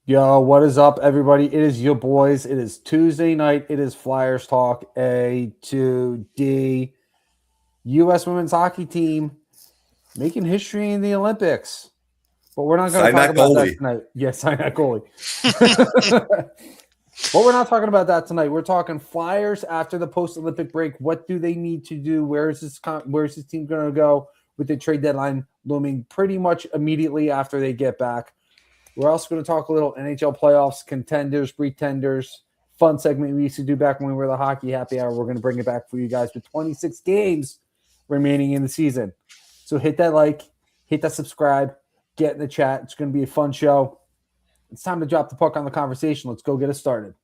Yo, what is up, everybody? It is your boys. It is Tuesday night. It is Flyers Talk A to D. U.S. women's hockey team making history in the Olympics. But we're not going to Sign talk that about that goalie. tonight. Yes, sign that goalie. But we're not talking about that tonight. We're talking Flyers after the post-Olympic break. What do they need to do? Where's this team going to go with the trade deadline looming pretty much immediately after they get back? We're also going to talk a little NHL playoffs, contenders, pretenders, fun segment we used to do back when we were the Hockey Happy Hour. We're going to bring it back for you guys with 26 games remaining in the season. So hit that like, hit that subscribe, get in the chat. It's going to be a fun show. It's time to drop the puck on the conversation. Let's go get it started.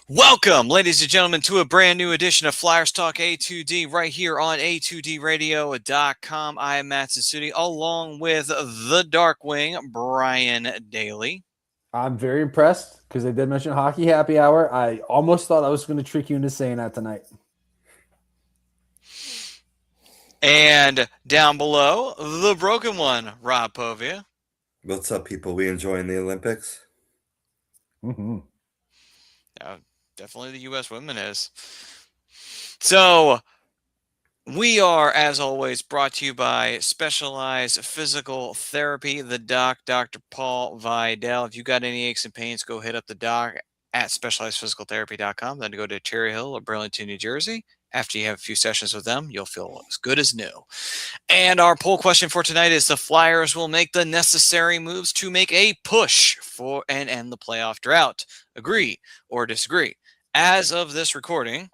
Welcome, ladies and gentlemen, to a brand new edition of Flyers Talk A2D right here on A2DRadio.com. I am Matt Sassuti, along with the Darkwing, Brian Daly. I'm very impressed because they did mention Hockey Happy Hour. I almost thought I was going to trick you into saying that tonight. And down below, the broken one, Rob Povia. What's up, people? We enjoying the Olympics? Mm-hmm. Definitely the U.S. women is. So, we are, as always, brought to you by Specialized Physical Therapy, the doc, Dr. Paul Vidal. If you got any aches and pains, go hit up the doc at specializedphysicaltherapy.com. Then go to Cherry Hill or Burlington, New Jersey. After you have a few sessions with them, you'll feel as good as new. And our poll question for tonight is: the Flyers will make the necessary moves to make a push for and end the playoff drought. Agree or disagree? As of this recording,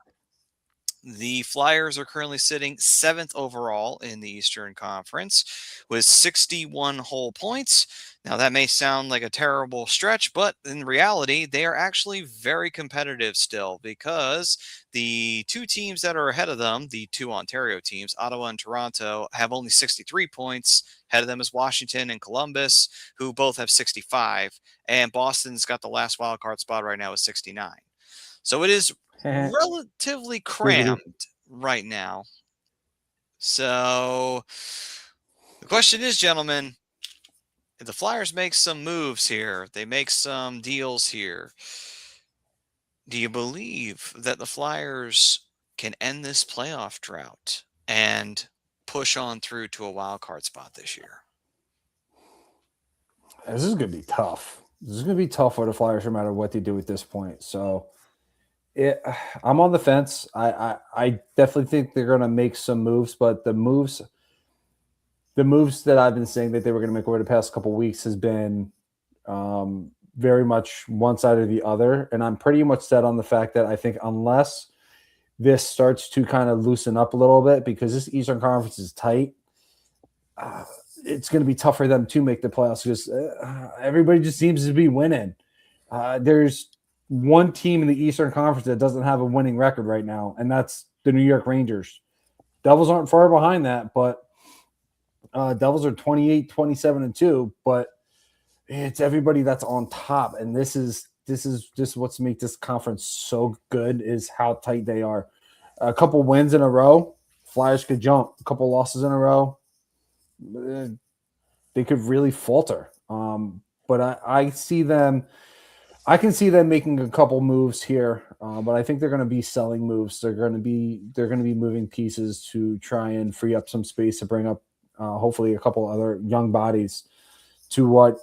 the Flyers are currently sitting 7th overall in the Eastern Conference with 61 whole points. Now, that may sound like a terrible stretch, but in reality, they are actually very competitive still because the two teams that are ahead of them, the two Ontario teams, Ottawa and Toronto, have only 63 points. Ahead of them is Washington and Columbus, who both have 65. And Boston's got the last wild card spot right now with 69. So it is relatively crammed right now. So the question is, gentlemen, if the Flyers make some moves here, they make some deals here, do you believe that the Flyers can end this playoff drought and push on through to a wild card spot this year? This is going to be tough. This is going to be tough for the Flyers no matter what they do at this point. So I'm on the fence. I definitely think they're going to make some moves, but the moves that I've been saying that they were going to make over the past couple of weeks has been very much one side or the other. And I'm pretty much set on the fact that I think unless this starts to kind of loosen up a little bit, because this Eastern Conference is tight, it's going to be tough for them to make the playoffs because everybody just seems to be winning. There's one team in the Eastern Conference that doesn't have a winning record right now, and that's the New York Rangers. Devils aren't far behind that, but Devils are 28, 27, and 2, but it's everybody that's on top. And this is just what's make this conference so good is how tight they are. A couple wins in a row, Flyers could jump. A couple losses in a row, they could really falter. But I see them. I can see them making a couple moves here, but I think they're going to be selling moves. They're going to be moving pieces to try and free up some space to bring up hopefully a couple other young bodies to what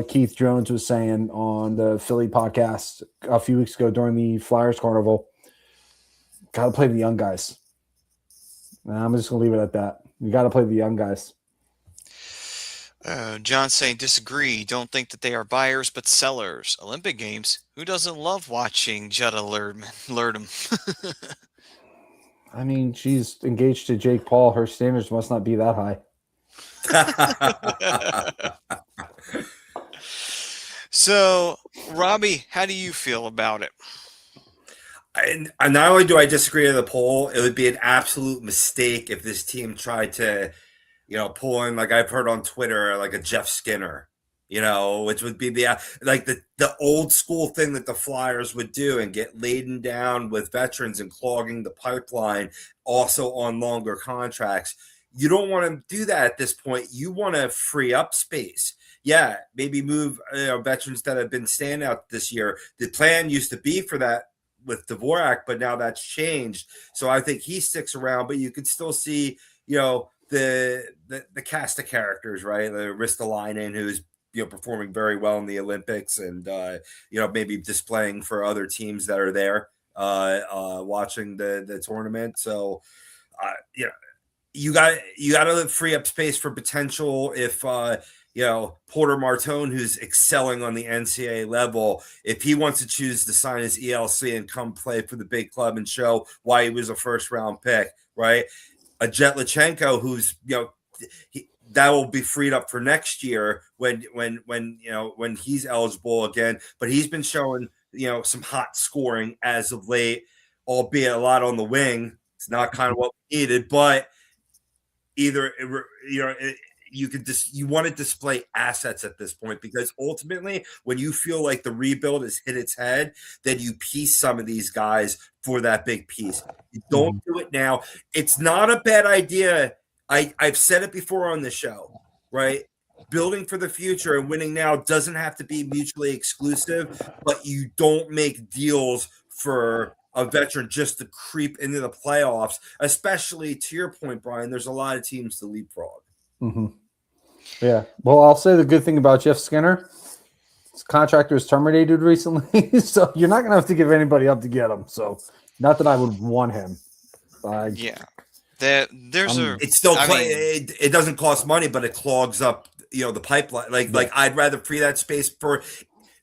Keith Jones was saying on the Philly podcast a few weeks ago during the Flyers Carnival. Got to play the young guys. And I'm just going to leave it at that. You got to play the young guys. John saying disagree. Don't think that they are buyers but sellers. Olympic Games. Who doesn't love watching Jutta Lurdum? I mean, she's engaged to Jake Paul. Her standards must not be that high. So, Robbie, how do you feel about it? And not only do I disagree with the poll, it would be an absolute mistake if this team tried to, pull in, like I've heard on Twitter, like a Jeff Skinner, which would be the old school thing that the Flyers would do and get laden down with veterans and clogging the pipeline, also on longer contracts. You don't want to do that at this point. You want to free up space. Yeah, maybe move veterans that have been standout this year. The plan used to be for that with Dvorak, but now that's changed. So I think he sticks around, but you could still see, the cast of characters, right? The Ristolainen, who's performing very well in the Olympics, and maybe displaying for other teams that are there watching the tournament. So you got to free up space for potential if Porter Martone, who's excelling on the NCAA level, if he wants to choose to sign his ELC and come play for the big club and show why he was a first round pick, right? A Jet Lachenko, who's that will be freed up for next year when he's eligible again. But he's been showing some hot scoring as of late, albeit a lot on the wing. It's not kind of what we needed, but either you want to display assets at this point, because ultimately when you feel like the rebuild has hit its head, then you piece some of these guys for that big piece. You don't do it now. It's not a bad idea. I've said it before on the show, right? Building for the future and winning now doesn't have to be mutually exclusive, but you don't make deals for a veteran just to creep into the playoffs, especially to your point, Brian. There's a lot of teams to leapfrog. Mm-hmm. Yeah. Well, I'll say the good thing about Jeff Skinner, his contract was terminated recently, so you're not going to have to give anybody up to get him. So, not that I would want him. Yeah. It's still it doesn't cost money, but it clogs up the pipeline. Like I'd rather free that space for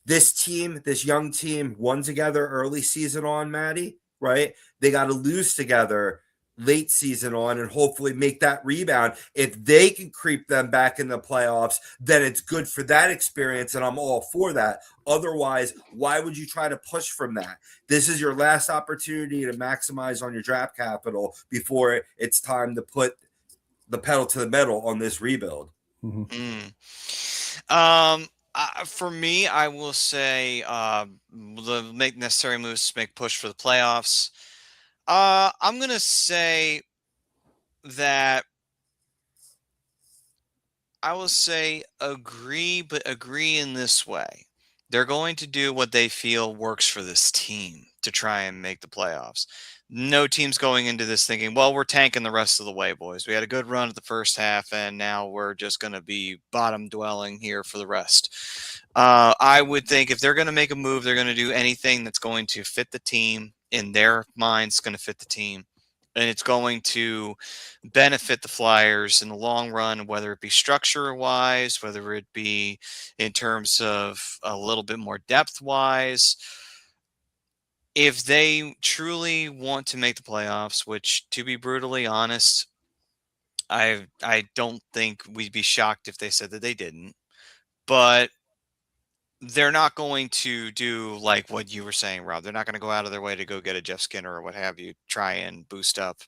this team, this young team, won together early season on, Maddie, right? They got to lose together late season on and hopefully make that rebound. If they can creep them back in the playoffs, then it's good for that experience, and I'm all for that. Otherwise, why would you try to push from that? This is your last opportunity to maximize on your draft capital before it's time to put the pedal to the metal on this rebuild. Mm-hmm. For me, I will say make necessary moves to make push for the playoffs. I'm going to say that I will say agree, but agree in this way. They're going to do what they feel works for this team to try and make the playoffs. No team's going into this thinking, well, we're tanking the rest of the way, boys. We had a good run at the first half, and now we're just going to be bottom dwelling here for the rest. I would think if they're going to make a move, they're going to do anything that's going to fit the team. In their minds, going to fit the team. And it's going to benefit the Flyers in the long run, whether it be structure-wise, whether it be in terms of a little bit more depth-wise. If they truly want to make the playoffs, which, to be brutally honest, I don't think we'd be shocked if they said that they didn't. But they're not going to do like what you were saying, Rob. They're not going to go out of their way to go get a Jeff Skinner or what have you, try and boost up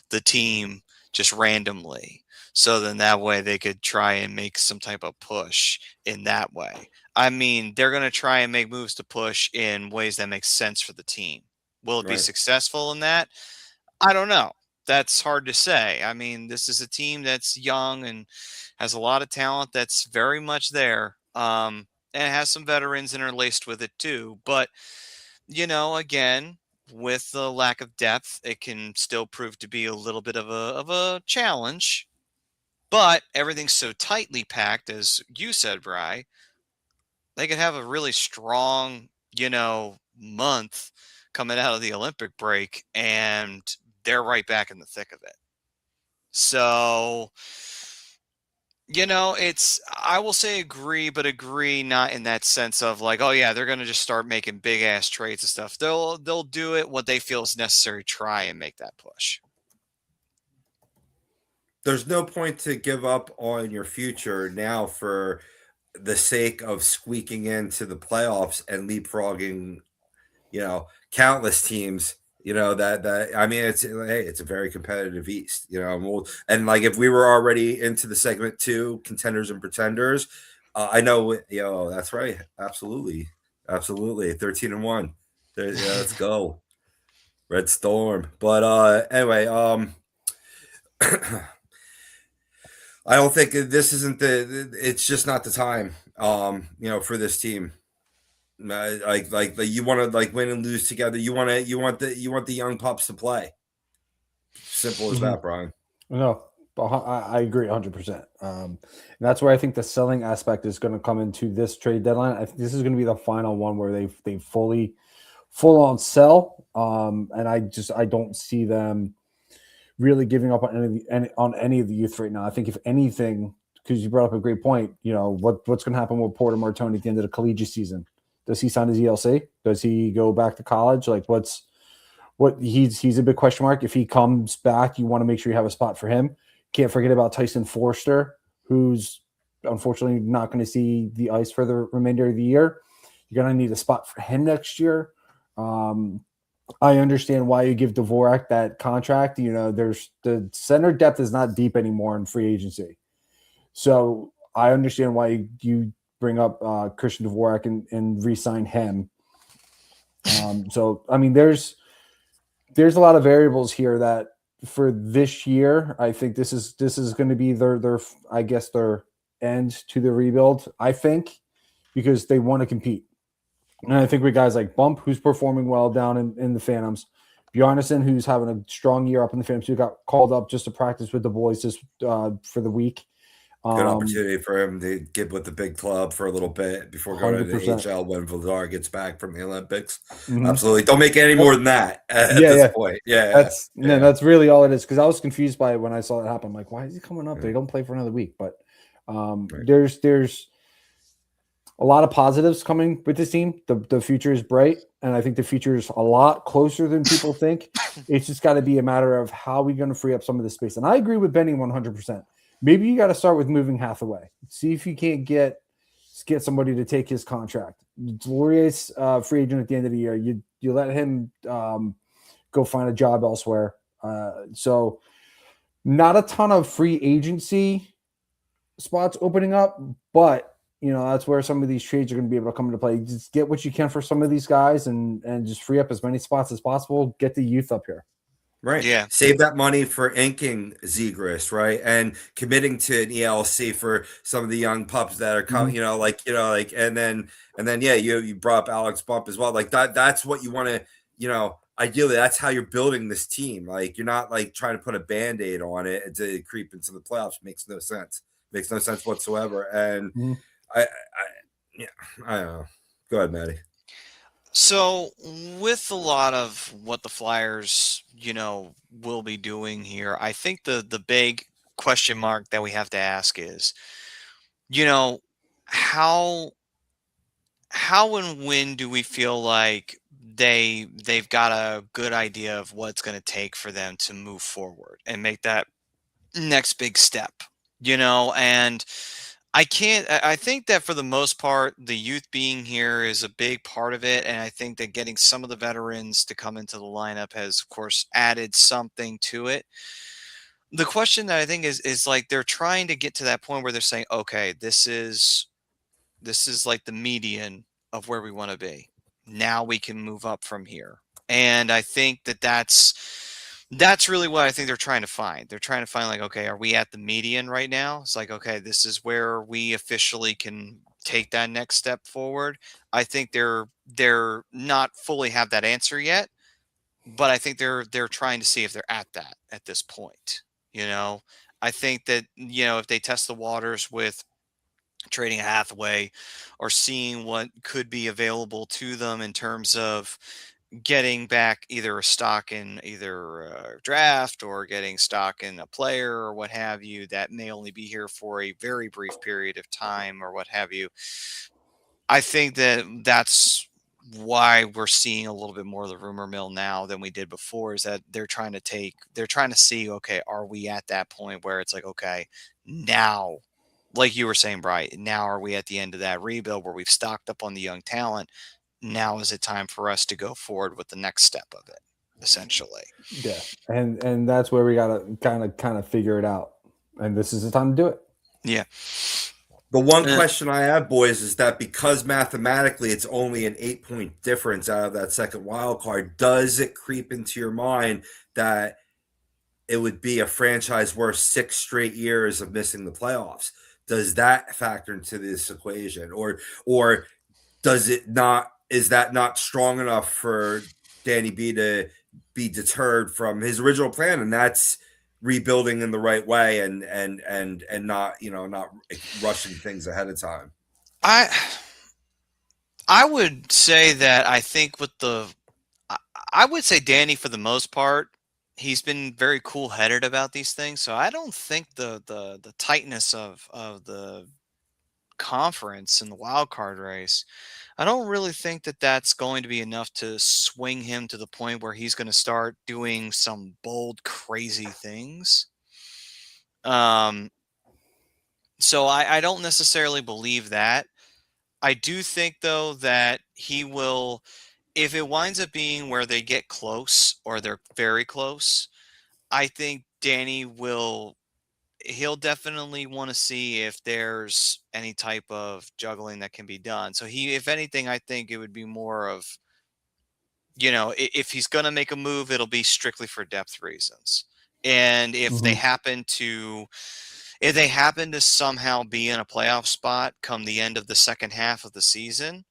the team just randomly. So then that way they could try and make some type of push in that way. I mean, they're going to try and make moves to push in ways that make sense for the team. Will it be successful in that? I don't know. That's hard to say. I mean, this is a team that's young and has a lot of talent that's very much there. And it has some veterans interlaced with it too. But, again, with the lack of depth, it can still prove to be a little bit of a challenge. But everything's so tightly packed, as you said, Bri, they could have a really strong, month coming out of the Olympic break, and they're right back in the thick of it. So, I will say agree, but agree not in that sense of like, oh yeah, they're going to just start making big ass trades and stuff. They'll do it what they feel is necessary, try and make that push. There's no point to give up on your future now for the sake of squeaking into the playoffs and leapfrogging, countless teams You know that I mean, it's a very competitive East. You know, and like if we were already into the segment two, contenders and pretenders, I know. That's right. Absolutely, absolutely. 13-1. Yeah, let's go, Red Storm. But anyway, I don't think this isn't the. It's just not the time. For this team. Like you want to like win and lose together. You want the young pups to play. Simple as Mhm. that, Brian. No, I agree 100%. And that's where I think the selling aspect is going to come into this trade deadline. I think this is going to be the final one where they full on sell. And I don't see them really giving up on any of the youth right now. I think if anything, because you brought up a great point, what's going to happen with Porter Martoni at the end of the collegiate season? Does he sign his ELC? Does he go back to college? Like he's a big question mark. If he comes back, you want to make sure you have a spot for him. Can't forget about Tyson Forster, who's unfortunately not going to see the ice for the remainder of the year. You're going to need a spot for him next year. I understand why you give Dvorak that contract. There's the center depth is not deep anymore in free agency. So I understand why you bring up Christian Dvorak and re-sign him. So I mean, there's a lot of variables here that for this year, I think this is going to be their I guess their end to the rebuild. I think because they want to compete. And I think with guys like Bump, who's performing well down in the Phantoms, Bjarnason, who's having a strong year up in the Phantoms, who got called up just to practice with the boys just for the week. Good opportunity for him to get with the big club for a little bit before going to the 100%. HL when Vladar gets back from the Olympics. Mhm. Absolutely. Don't make it any more than that at Yeah, this yeah. point. Yeah. That's really all it is. Because I was confused by it when I saw it happen. I'm like, why is he coming up? They don't play for another week. But Right. there's a lot of positives coming with this team. The future is bright, and I think the future is a lot closer than people think. It's just got to be a matter of how we're going to free up some of the space. And I agree with Benny 100%. Maybe you got to start with moving Hathaway. See if you can't get somebody to take his contract. Laurier's free agent at the end of the year. You let him go find a job elsewhere. So not a ton of free agency spots opening up, but that's where some of these trades are going to be able to come into play. Just get what you can for some of these guys and just free up as many spots as possible. Get the youth up here. Right. Yeah. Save that money for inking Zegras, right? And committing to an ELC for some of the young pups that are coming, and then yeah, you brought up Alex Bump as well. Like that's what you want to, ideally that's how you're building this team. Like you're not like trying to put a band-aid on it to creep into the playoffs. Makes no sense. Makes no sense whatsoever. And yeah, I don't know. Go ahead, Maddie. So, with a lot of what the Flyers, will be doing here, I think the big question mark that we have to ask is, you know, how and when do we feel like they've got a good idea of what's going to take for them to move forward and make that next big step, and I think that for the most part, the youth being here is a big part of it. And I think that getting some of the veterans to come into the lineup has, of course, added something to it. The question that I think is like they're trying to get to that point where they're saying, okay, this is like the median of where we want to be. Now we can move up from here. And I think that that's really what I think they're trying to find. They're trying to find like, okay, are we at the median right now? It's like, okay, this is where we officially can take that next step forward. I think they're not fully have that answer yet, but I think they're trying to see if they're at that at this point. I think that, if they test the waters with trading a Hathaway or seeing what could be available to them in terms of getting back either a stock in either a draft or getting stock in a player or what have you that may only be here for a very brief period of time or what have you. I think that that's why we're seeing a little bit more of the rumor mill now than we did before, is that they're trying to see, okay, are we at that point where it's like, okay, now, like you were saying, Brian, now are we at the end of that rebuild where we've stocked up on the young talent? Now is it time for us to go forward with the next step of it? essentially. Yeah, and that's where we gotta kind of figure it out, and this is the time to do it. Yeah. The one question I have, boys, is that because mathematically it's only an 8-point difference out of that second wild card, does it creep into your mind that it would be a franchise worth 6 straight years of missing the playoffs? Does that factor into this equation, or does it not? Is that not strong enough for Danny B to be deterred from his original plan, and that's rebuilding in the right way and not not rushing things ahead of time? I would say that I think with I would say Danny, for the most part, he's been very cool-headed about these things. So I don't think the tightness of the conference and the wild card race, I don't really think that that's going to be enough to swing him to the point where he's going to start doing some bold, crazy things. Um, so I don't necessarily believe that. I do think, though, that he will, if it winds up being where they get close or they're very close, I think Danny he'll definitely want to see if there's any type of juggling that can be done. So if anything, I think it would be more of, if he's going to make a move, it'll be strictly for depth reasons. And if they happen to somehow be in a playoff spot come the end of the second half of the season,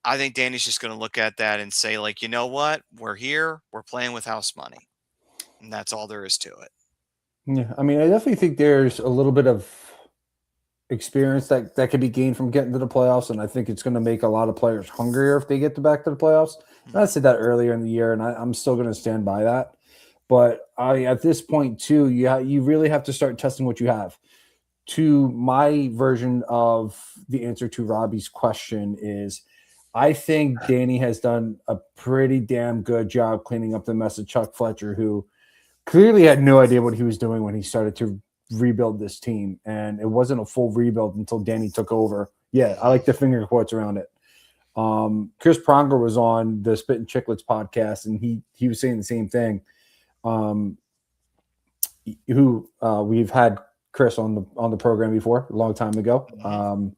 I think Danny's just going to look at that and say, like, you know what? We're here. We're playing with house money. And that's all there is to it. Yeah, I mean, I definitely think there's a little bit of experience that could be gained from getting to the playoffs, and I think it's going to make a lot of players hungrier if they get back to the playoffs. And I said that earlier in the year, and I'm still going to stand by that. But at this point too, you really have to start testing what you have. To my version of the answer to Robbie's question is, I think Danny has done a pretty damn good job cleaning up the mess of Chuck Fletcher, who clearly had no idea what he was doing when he started to rebuild this team. And it wasn't a full rebuild until Danny took over. Yeah, I like the finger quotes around it. Chris Pronger was on the Spit and Chicklets podcast, and he was saying the same thing. We've had Chris on the program before a long time ago.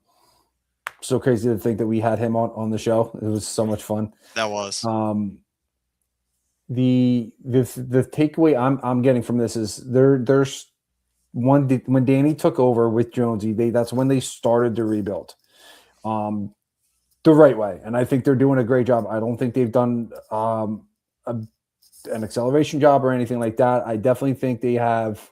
So crazy to think that we had him on the show. It was so much fun. That was. The takeaway I'm getting from this is there's when Danny took over with Jonesy, that's when they started to rebuild the right way, and I think they're doing a great job. I don't think they've done an acceleration job or anything like that. I definitely think they have.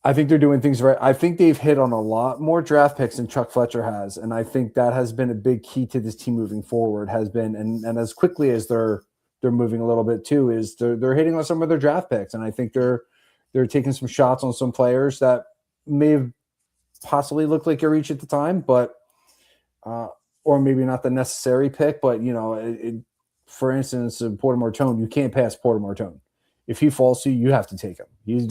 I think they're doing things right. I think they've hit on a lot more draft picks than Chuck Fletcher has, and I think that has been a big key to this team moving forward. Has been and as quickly as they're moving a little bit too, is they're hitting on some of their draft picks, and I think they're taking some shots on some players that may have possibly looked like a reach at the time, but or maybe not the necessary pick. But for instance, Porter Martone, you can't pass Porter Martone. If he falls to you, you have to take him. He's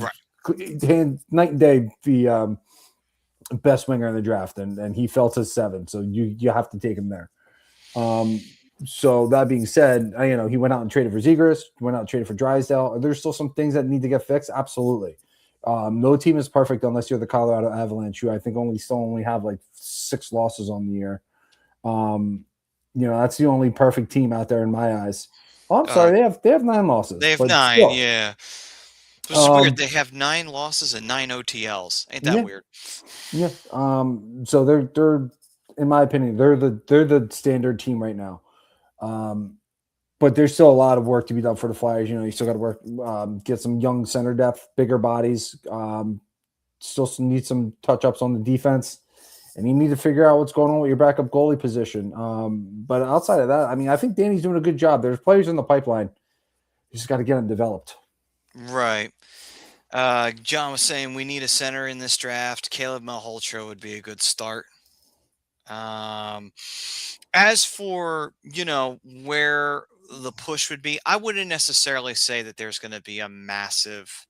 night and day the best winger in the draft, and he fell to 7, so you have to take him there. So that being said, he went out and traded for Zegras, went out and traded for Drysdale. Are there still some things that need to get fixed? Absolutely. No team is perfect unless you're the Colorado Avalanche, who I think only have like 6 losses on the year. That's the only perfect team out there in my eyes. Oh, I'm sorry, they have 9 losses. They have 9, still. Yeah. It's weird. They have 9 losses and 9 OTLs. Ain't that weird? Yeah. So they're in my opinion, they're the standard team right now. But there's still a lot of work to be done for the Flyers. You still got to work, get some young center depth, bigger bodies. Still need some touch-ups on the defense, and you need to figure out what's going on with your backup goalie position. But outside of that, I think Danny's doing a good job. There's players in the pipeline. You just got to get them developed. Right. John was saying we need a center in this draft. Caleb Malholtra would be a good start. As for, where the push would be, I wouldn't necessarily say that there's going to be a massive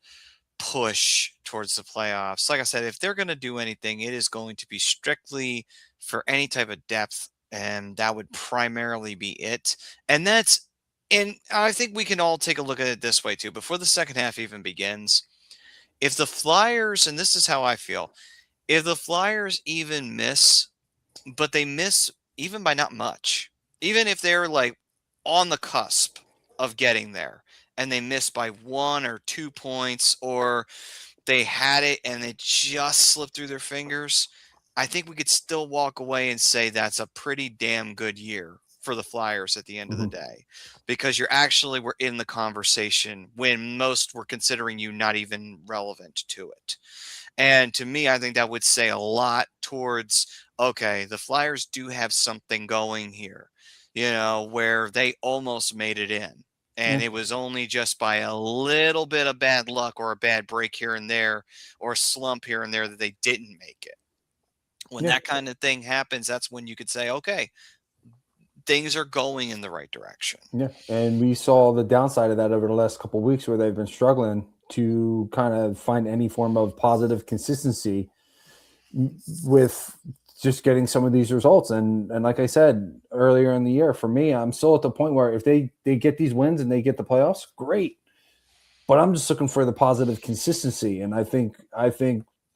push towards the playoffs. Like I said, if they're going to do anything, it is going to be strictly for any type of depth, and that would primarily be it. And that's And I think we can all take a look at it this way too. Before the second half even begins, if the Flyers, and this is how I feel, if the Flyers even miss, but they miss even by not much, even if they're like on the cusp of getting there and they miss by 1 or 2 points, or they had it and it just slipped through their fingers, I think we could still walk away and say that's a pretty damn good year for the Flyers at the end of the Mhm. day, because you're actually were in the conversation when most were considering you not even relevant to it. And to me, I think that would say a lot towards, okay, the Flyers do have something going here, where they almost made it in. And Yeah. it was only just by a little bit of bad luck or a bad break here and there or a slump here and there that they didn't make it. When Yeah. that kind of thing happens, that's when you could say, okay, things are going in the right direction. Yeah, and we saw the downside of that over the last couple of weeks, where they've been struggling to kind of find any form of positive consistency with just getting some of these results. And like I said earlier in the year, for me, I'm still at the point where if they get these wins and they get the playoffs, great. But I'm just looking for the positive consistency, and I think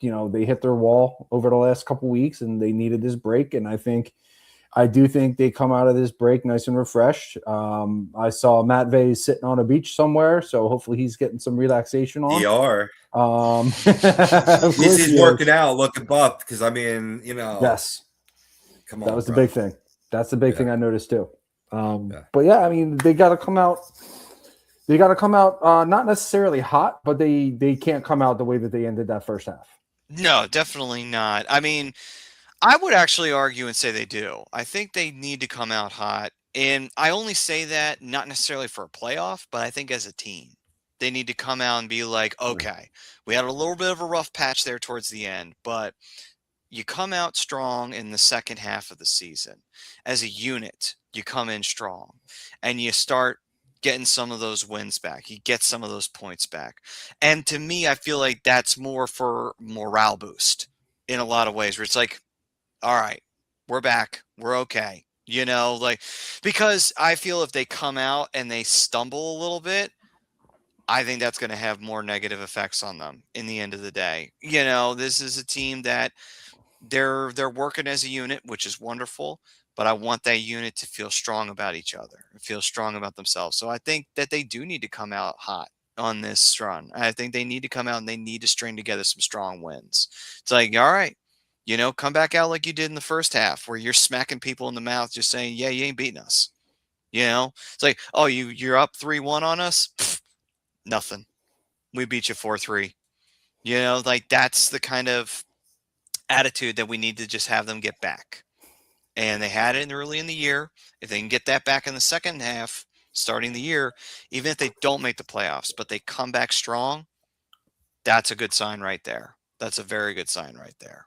they hit their wall over the last couple of weeks, and they needed this break, and I do think they come out of this break nice and refreshed. I saw Matt Vase sitting on a beach somewhere, so hopefully he's getting some relaxation on. DR. Of course He's he working is. out, looking buff. Because I mean, Yes, come that on, was the bro. big thing. That's the big Yeah, thing I noticed too. yeah. But yeah, I mean, they got to come out. They got to come out not necessarily hot, but they can't come out the way that they ended that first half. No, definitely not. I mean, I would actually argue and say they do. I think they need to come out hot. And I only say that not necessarily for a playoff, but I think as a team, they need to come out and be like, Yeah. okay, we had a little bit of a rough patch there towards the end, but you come out strong in the second half of the season. As a unit, you come in strong and you start getting some of those wins back. You get some of those points back. And to me, I feel like that's more for morale boost in a lot of ways, where it's like, all right, we're back. We're okay. Because I feel if they come out and they stumble a little bit, I think that's going to have more negative effects on them in the end of the day. This is a team that they're working as a unit, which is wonderful, but I want that unit to feel strong about each other, feel strong about themselves. So I think that they do need to come out hot on this run. I think they need to come out and they need to string together some strong wins. It's like, all right, come back out like you did in the first half, where you're smacking people in the mouth, just saying, yeah, you ain't beating us. It's like, oh, you're up 3-1 on us. Pfft, nothing. We beat you 4-3. Like that's the kind of attitude that we need to just have them get back. And they had it early in the year. If they can get that back in the second half, starting the year, even if they don't make the playoffs, but they come back strong, that's a good sign right there. That's a very good sign right there.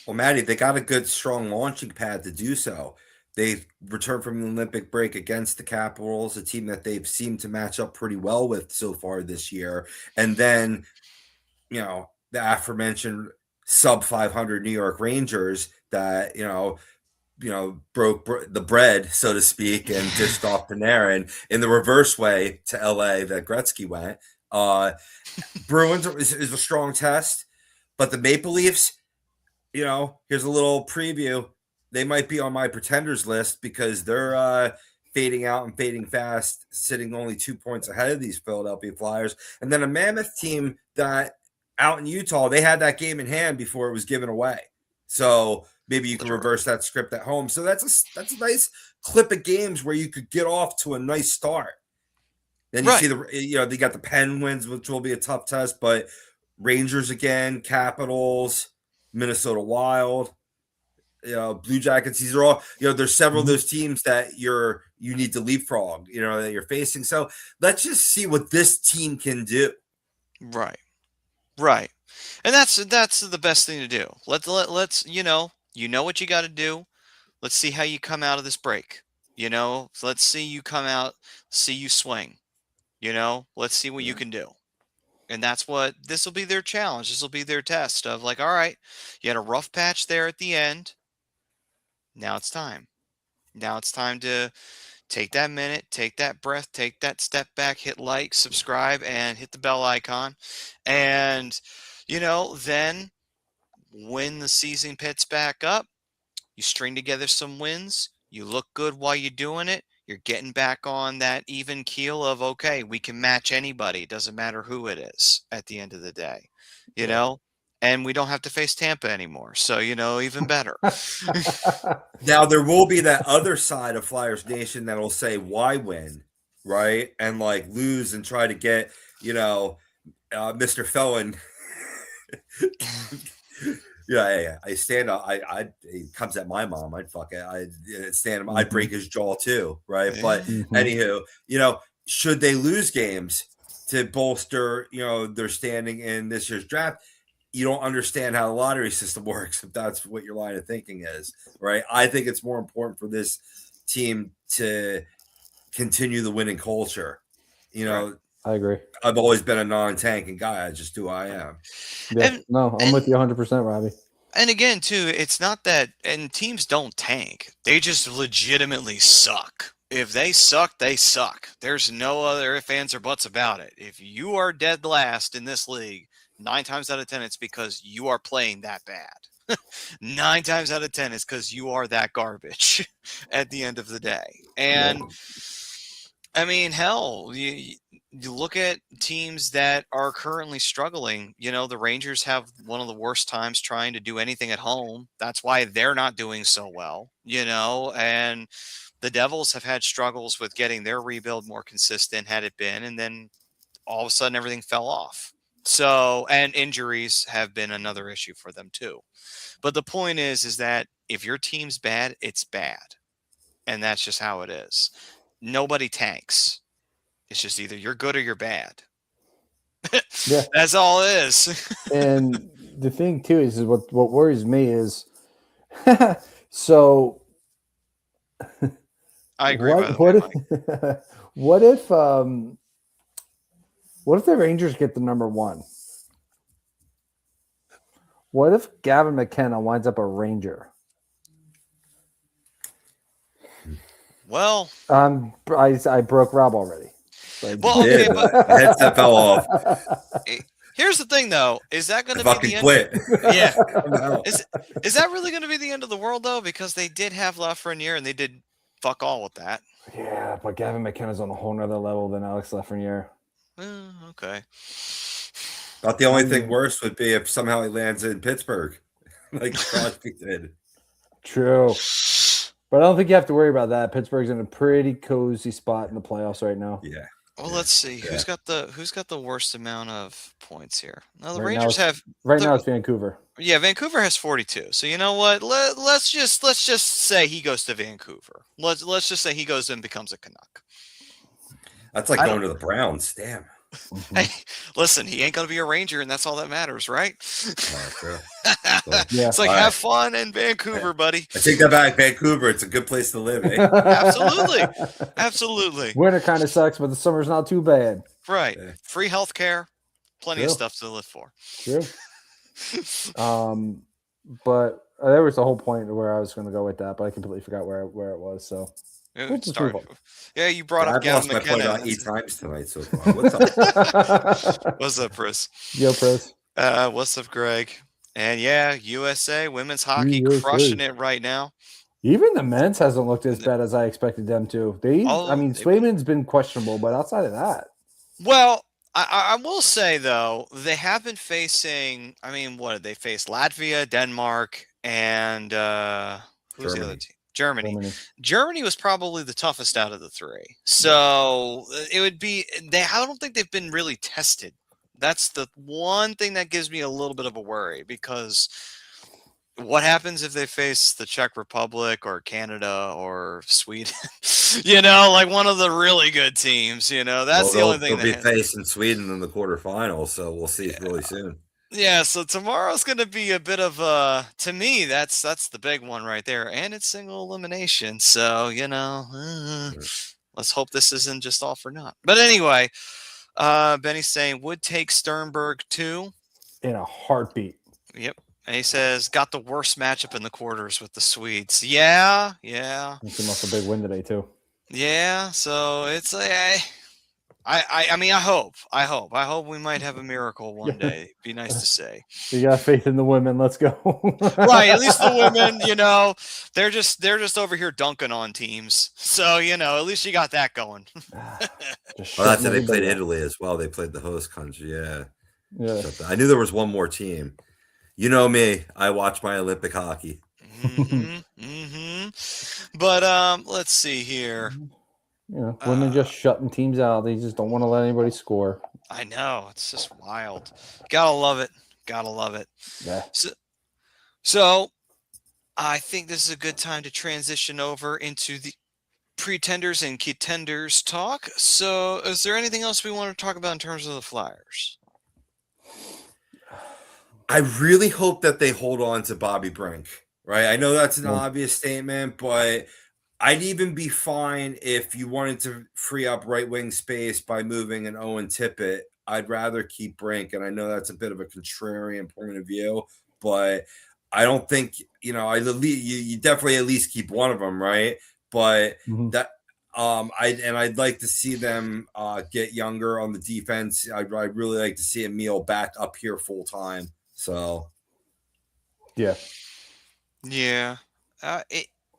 Well, Maddie, they got a good, strong launching pad to do so. They returned from the Olympic break against the Capitals, a team that they've seemed to match up pretty well with so far this year. And then, the aforementioned sub 500 New York Rangers that, broke the bread, so to speak, and dished off Panarin in the reverse way to LA that Gretzky went. Bruins is a strong test, but the Maple Leafs, here's a little preview. They might be on my pretenders list because they're fading out and fading fast, sitting only 2 points ahead of these Philadelphia Flyers. And then a Mammoth team that out in Utah, they had that game in hand before it was given away. So maybe you can reverse that script at home. So that's a nice clip of games where you could get off to a nice start. Then you see they got the Penguins, which will be a tough test, but Rangers again, Capitals, Minnesota Wild, Blue Jackets. These are all, there's several of those teams that you need to leapfrog, that you're facing. So let's just see what this team can do. Right. Right. And that's the best thing to do. Let's what you got to do. Let's see how you come out of this break. Let's see you come out, see you swing. Let's see what you can do. And that's what this will be their challenge. This will be their test of like, all right, you had a rough patch there at the end. Now it's time. Now it's time to take that minute, take that breath, take that step back, hit like, subscribe, and hit the bell icon. And, then when the season picks back up, you string together some wins. You look good while you're doing it. You're getting back on that even keel of, okay, we can match anybody. It doesn't matter who it is at the end of the day, and we don't have to face Tampa anymore. So, even better. Now, there will be that other side of Flyers Nation that will say, why win? Right. And like lose and try to get, Mr. Felon. Yeah, I stand up. It comes at my mom. I'd fuck it. I'd stand him. I'd break his jaw too, right? Yeah. But anywho, should they lose games to bolster, their standing in this year's draft? You don't understand how the lottery system works if that's what your line of thinking is, right? I think it's more important for this team to continue the winning culture. I agree. I've always been a non-tanking guy. I just do who I am. Yeah, I'm with you 100%, Robbie. And again, too, it's not that, and teams don't tank. They just legitimately suck. If they suck, they suck. There's no other ifs, ands, or buts about it. If you are dead last in this league, 9 times out of 10, it's because you are playing that bad. 9 times out of 10, it's because you are that garbage at the end of the day. And I mean, hell, you look at teams that are currently struggling. The Rangers have one of the worst times trying to do anything at home. That's why they're not doing so well, and the Devils have had struggles with getting their rebuild more consistent had it been. And then all of a sudden everything fell off. So, and injuries have been another issue for them too. But the point is that if your team's bad, it's bad. And that's just how it is. Nobody tanks. It's just either you're good or you're bad. Yeah. That's all it is. And the thing too is what worries me is so I agree. What if the Rangers get the number 1? What if Gavin McKenna winds up a Ranger? Well, I broke Rob already. Well, okay, but headset fell off. Here's the thing, though: is that going to be the end? Quit. Yeah, is that really going to be the end of the world, though? Because they did have Lafreniere, and they did fuck all with that. Yeah, but Gavin McKenna's on a whole nother level than Alex Lafreniere. Okay. But the only thing worse would be if somehow he lands in Pittsburgh, like Crosby did. True. But I don't think you have to worry about that. Pittsburgh's in a pretty cozy spot in the playoffs right now. Yeah. Well, let's see who's got the worst amount of points here. Now the Right Rangers have now it's Vancouver. Yeah, Vancouver has 42. So you know what? Let's just say he goes to Vancouver. Let's just say he goes and becomes a Canuck. That's like going to the Browns. Damn. Hey, listen, he ain't gonna be a Ranger, and that's all that matters, right? True. Yeah. It's like have fun in Vancouver, buddy. I take that back. Vancouver, it's a good place to live. Eh? Absolutely. Winter kind of sucks, but the summer's not too bad. Right. Yeah. Free healthcare, plenty of stuff to live for. True. But there was the whole point where I was going to go with that, but I completely forgot where it was. So. Yeah, you brought up Gavin McKenna. I've lost my point 8 times tonight so far. What's up? What's up, Chris? Yo, Chris. What's up, Greg? And yeah, USA women's hockey crushing it right now. Even the men's hasn't looked as bad as I expected them to. Swayman's been questionable, but outside of that. Well, I will say, though, they have been facing, what did they face? Latvia, Denmark, and who's the other team? Germany was probably the toughest out of the 3. So it would be I don't think they've been really tested. That's the one thing that gives me a little bit of a worry, because what happens if they face the Czech Republic or Canada or Sweden? Like one of the really good teams. That's the only thing. They'll be facing Sweden in the quarterfinals, so we'll see really soon. Yeah, so tomorrow's going to be a bit of to me, that's the big one right there. And it's single elimination. So, let's hope this isn't just all for naught. But anyway, Benny's saying would take Sternberg too. In a heartbeat. Yep. And he says, got the worst matchup in the quarters with the Swedes. Yeah. He came off a big win today too. Yeah, so it's I mean, I hope we might have a miracle one day. Be nice to say. You got faith in the women. Let's go. Right, at least the women, they're just over here dunking on teams. So, at least you got that going. Just Oh, that's shutting it. They played everybody up. Italy as well. They played the host country. Yeah. Yeah. I knew there was one more team. You know me. I watch my Olympic hockey. But let's see here. Women just shutting teams out. They just don't want to let anybody score. I know, it's just wild. Gotta love it. Gotta love it. Yeah. So I think this is a good time to transition over into the pretenders and contenders talk. So, is there anything else we want to talk about in terms of the Flyers? I really hope that they hold on to Bobby Brink, right? I know that's an obvious statement, but I'd even be fine if you wanted to free up right wing space by moving an Owen Tippett. I'd rather keep Brink, and I know that's a bit of a contrarian point of view, but I don't think you definitely at least keep one of them, right? But that I'd like to see them get younger on the defense. I'd really like to see Emil back up here full time. So, yeah,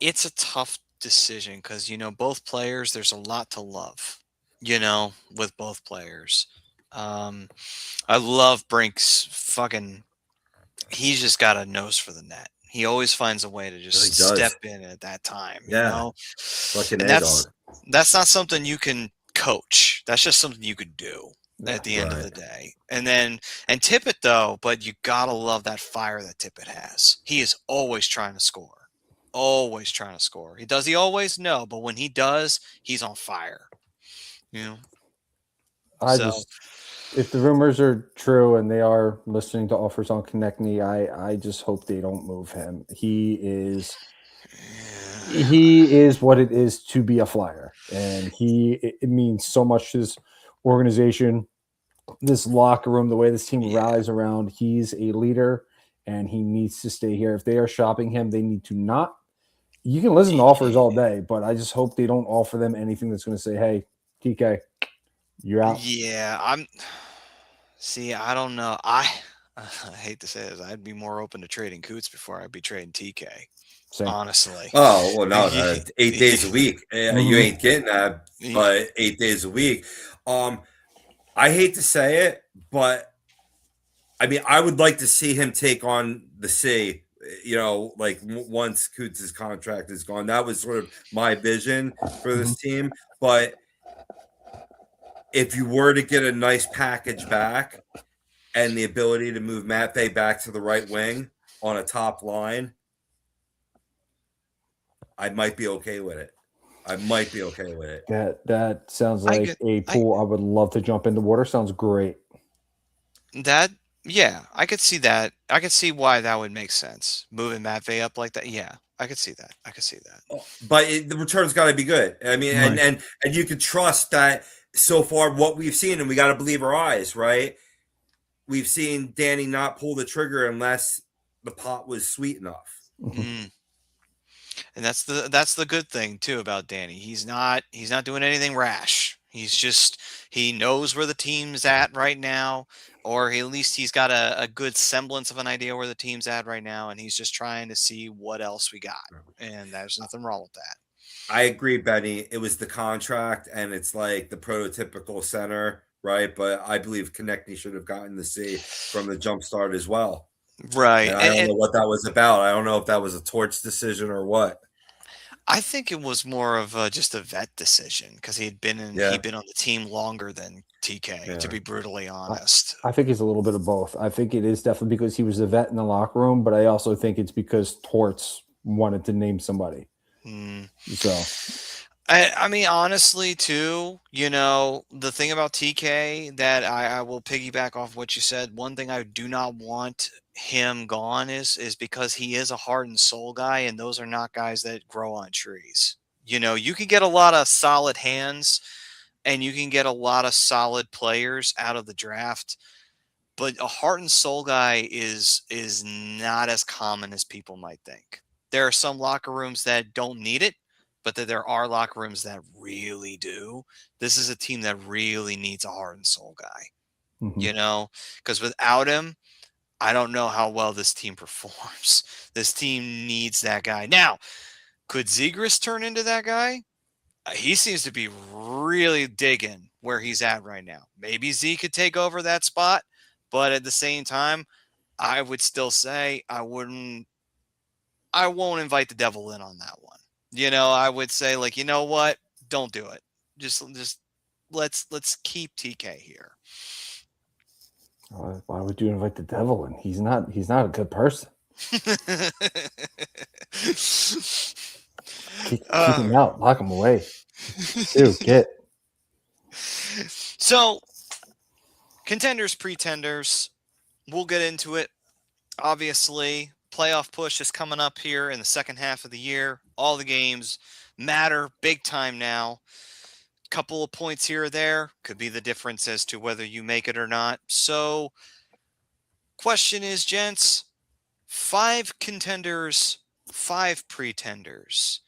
it's a tough decision because both players. There's a lot to love. With both players. I love Brink's fucking. He's just got a nose for the net. He always finds a way to just step in at that time. fucking and that's not something you can coach. That's just something you could do at the end of the day. And Tippett though, but you gotta love that fire that Tippett has. He is always trying to score. Always trying to score. Does he always? No, but when he does, he's on fire. If the rumors are true and they are listening to offers on Konechny, I just hope they don't move him. He is what it is to be a Flyer, and it means so much to this organization, this locker room, the way this team rallies around. He's a leader, and he needs to stay here. If they are shopping him, they need to not. You can listen to offers all day, but I just hope they don't offer them anything that's going to say, "Hey, TK, you're out." Yeah, I don't know. I hate to say this. I'd be more open to trading Coots before I'd be trading TK. Same. Honestly. Oh, well, no, 8 days a week. You ain't getting that, but 8 days a week. I hate to say it, but I mean, I would like to see him take on the C, like once Coots' contract is gone. That was sort of my vision for this team. But if you were to get a nice package back and the ability to move Matvey back to the right wing on a top line, I might be okay with it. That sounds like a pool I would love to jump in the water. Sounds great. I could see that. I could see why that would make sense. Moving Matvey up like that. Yeah, I could see that. But the return's got to be good. I mean, and you can trust that so far what we've seen, and we got to believe our eyes, right? We've seen Danny not pull the trigger unless the pot was sweet enough. And that's the good thing too about Danny. He's not doing anything rash. He knows where the team's at right now, or at least he's got a good semblance of an idea where the team's at right now, and he's just trying to see what else we got. And there's nothing wrong with that. I agree, Benny. It was the contract, and it's like the prototypical center, right? But I believe Konechny should have gotten the C from the jump start as well. Right. And I don't know what that was about. I don't know if that was a Torch decision or what. I think it was more of just a vet decision because he'd been on the team longer than TK, to be brutally honest. I think it's a little bit of both. I think it is definitely because he was a vet in the locker room, but I also think it's because Torts wanted to name somebody. So, I mean, honestly, too, the thing about TK that I will piggyback off what you said. One thing I do not want him gone is because he is a heart and soul guy, and those are not guys that grow on trees. You can get a lot of solid hands, and you can get a lot of solid players out of the draft, but a heart and soul guy is not as common as people might think. There are some locker rooms that don't need it, but that there are locker rooms that really do. This is a team that really needs a heart and soul guy, Mhm. because without him, I don't know how well this team performs. This team needs that guy. Now, could Zegras turn into that guy? He seems to be really digging where he's at right now. Maybe Z could take over that spot, but at the same time, I would still say I won't invite the devil in on that one. I would say like, you know what? Don't do it. Just let's keep TK here. Why would you invite the devil in? He's not a good person. Keep him out. Lock him away. Dude, get. So, contenders, pretenders. We'll get into it. Obviously, playoff push is coming up here in the second half of the year. All the games matter big time now. Couple of points here or there could be the difference as to whether you make it or not. So, question is, gents, 5 contenders, 5 pretenders.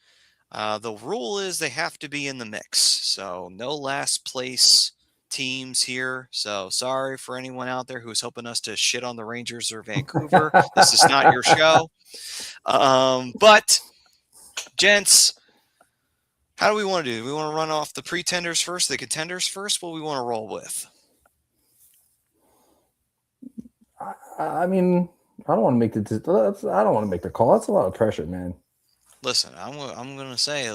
The rule is they have to be in the mix. So no last place teams here. So sorry for anyone out there who's hoping us to shit on the Rangers or Vancouver. This is not your show. But gents, how do we want to do? We want to run off the pretenders first, the contenders first? What do we want to roll with? I mean, I don't want to make the call. That's a lot of pressure, man. Listen, I'm going to say,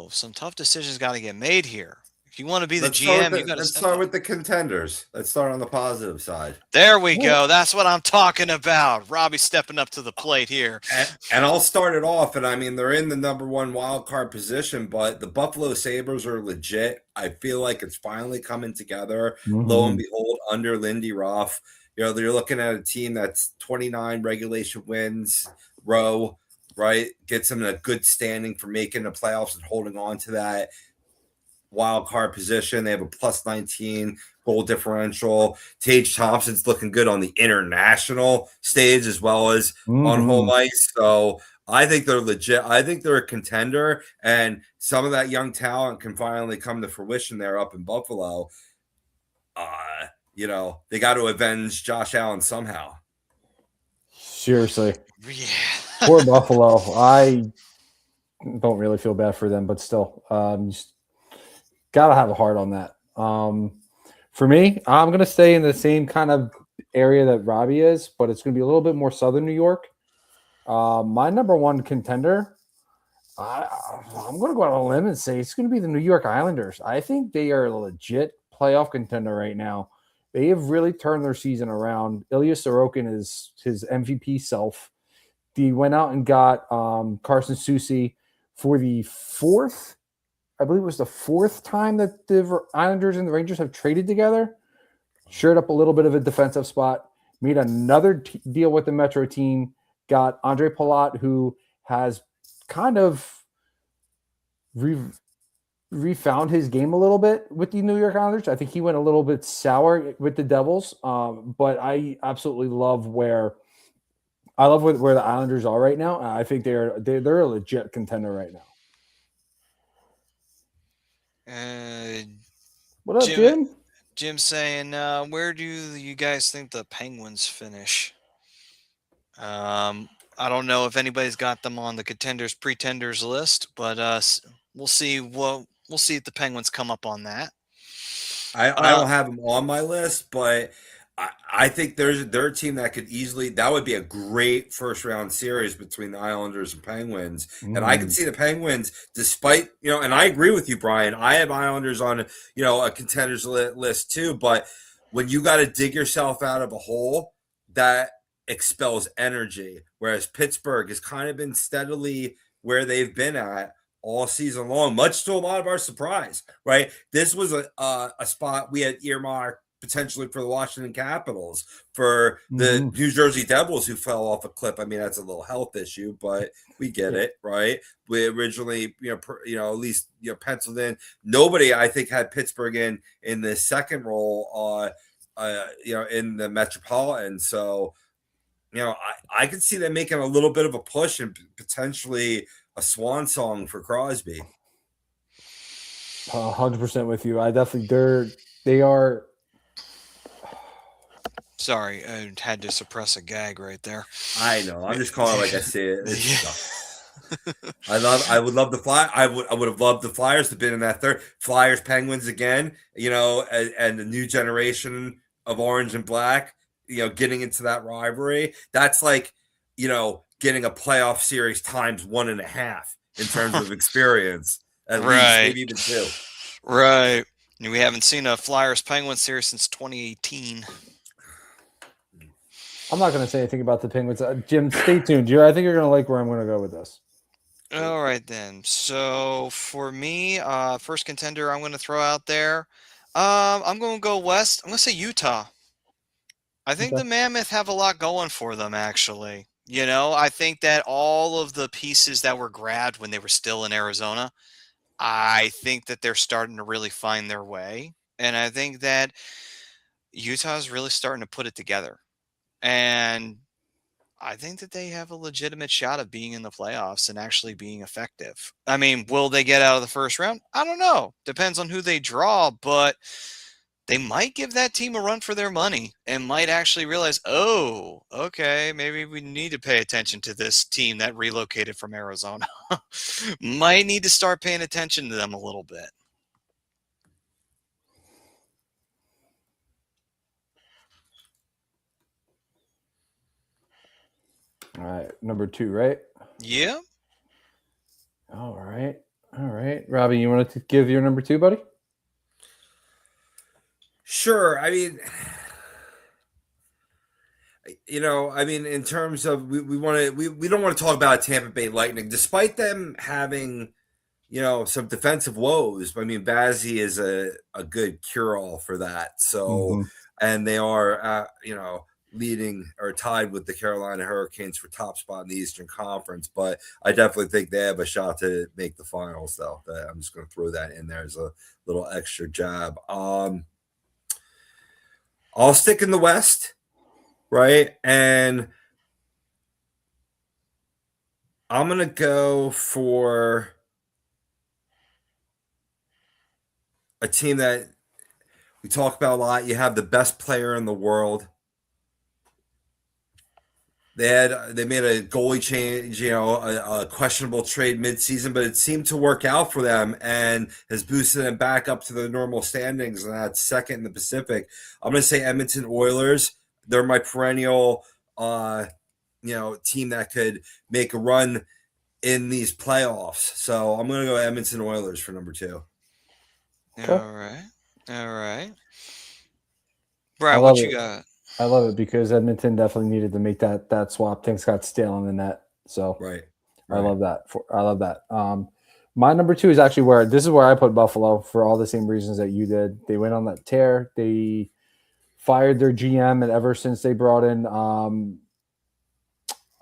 some tough decisions got to get made here. If you want to be the Let's GM, you got to start with the contenders. Let's start on the positive side. There we go. That's what I'm talking about. Robbie stepping up to the plate here. And I'll start it off. And I mean, they're in the number 1 wild card position, but the Buffalo Sabres are legit. I feel like it's finally coming together. Mm-hmm. Lo and behold, under Lindy Ruff, they're looking at a team that's 29 regulation wins row, right? Gets them in a good standing for making the playoffs and holding on to that wild card position. They have a plus 19 goal differential. Tage Thompson's looking good on the international stage as well as on home ice. So I think they're legit. I think they're a contender, and some of that young talent can finally come to fruition there up in Buffalo. They got to avenge Josh Allen somehow. Seriously. Yeah. Poor Buffalo. I don't really feel bad for them, but still, just gotta have a heart on that. For me, I'm going to stay in the same kind of area that Robbie is, but it's going to be a little bit more Southern New York. My number 1 contender, I'm going to go out on a limb and say it's going to be the New York Islanders. I think they are a legit playoff contender right now. They have really turned their season around. Ilya Sorokin is his MVP self. They went out and got Carson Soucy for the 4th. I believe it was the 4th time that the Islanders and the Rangers have traded together. Shored up a little bit of a defensive spot. Made another deal with the Metro team. Got Andre Palat, who has kind of refound his game a little bit with the New York Islanders. I think he went a little bit sour with the Devils, but I absolutely love where the Islanders are right now. I think they're a legit contender right now. What up, Jim? Jim's saying, where do you guys think the Penguins finish? I don't know if anybody's got them on the contenders pretenders list, but we'll see if the Penguins come up on that. I don't have them on my list, but I think they're a team that could easily, that would be a great first round series between the Islanders and Penguins. And I can see the Penguins, despite, and I agree with you, Brian. I have Islanders on, a contenders list too. But when you got to dig yourself out of a hole, that expels energy. Whereas Pittsburgh has kind of been steadily where they've been at all season long, much to a lot of our surprise, right? This was a spot we had earmarked potentially for the Washington Capitals, for the New Jersey Devils who fell off a cliff. I mean, that's a little health issue, but we get it, right? We originally, at least, penciled in. Nobody, I think, had Pittsburgh in the second role, in the Metropolitan. So, I could see them making a little bit of a push and potentially a swan song for Crosby. 100% with you. I definitely they are. Sorry, I had to suppress a gag right there. I know. I'm just calling it like I see it. It's Yeah. stuff. I would love the Fly. I would have loved the Flyers to been in that third. Flyers, Penguins again. And the new generation of orange and black. Getting into that rivalry. That's like, getting a playoff series times 1.5 in terms of experience. At least, maybe even 2. Right. We haven't seen a Flyers Penguins series since 2018. I'm not going to say anything about the Penguins. Jim, stay tuned. I think you're going to like where I'm going to go with this. All right, then. So for me, first contender I'm going to throw out there, I'm going to go west. I'm going to say Utah. I think the Mammoth have a lot going for them, actually. I think that all of the pieces that were grabbed when they were still in Arizona, I think that they're starting to really find their way. And I think that Utah is really starting to put it together. And I think that they have a legitimate shot of being in the playoffs and actually being effective. I mean, will they get out of the first round? I don't know. Depends on who they draw, but they might give that team a run for their money and might actually realize, oh, okay, maybe we need to pay attention to this team that relocated from Arizona. Might need to start paying attention to them a little bit. All right, number 2, right? Yeah. All right. Robbie, you want to give your number 2, buddy? Sure. I mean, in terms of we don't want to talk about Tampa Bay Lightning, despite them having, some defensive woes. I mean, Bazzi is a good cure-all for that. So, and they are, leading or tied with the Carolina Hurricanes for top spot in the Eastern Conference. But I definitely think they have a shot to make the finals, though. I'm just going to throw that in there as a little extra jab. I'll stick in the West, right? And I'm going to go for a team that we talk about a lot. You have the best player in the world. They made a goalie change, a questionable trade midseason, but it seemed to work out for them and has boosted them back up to the normal standings, and that's second in the Pacific. I'm going to say Edmonton Oilers. They're my perennial, team that could make a run in these playoffs. So I'm going to go Edmonton Oilers for number 2. Okay. All right. Brad, what you got? I love it because Edmonton definitely needed to make that swap. Things got stale in the net, so right. I love that. My number 2 is actually where I put Buffalo for all the same reasons that you did. They went on that tear. They fired their GM, and ever since they brought in,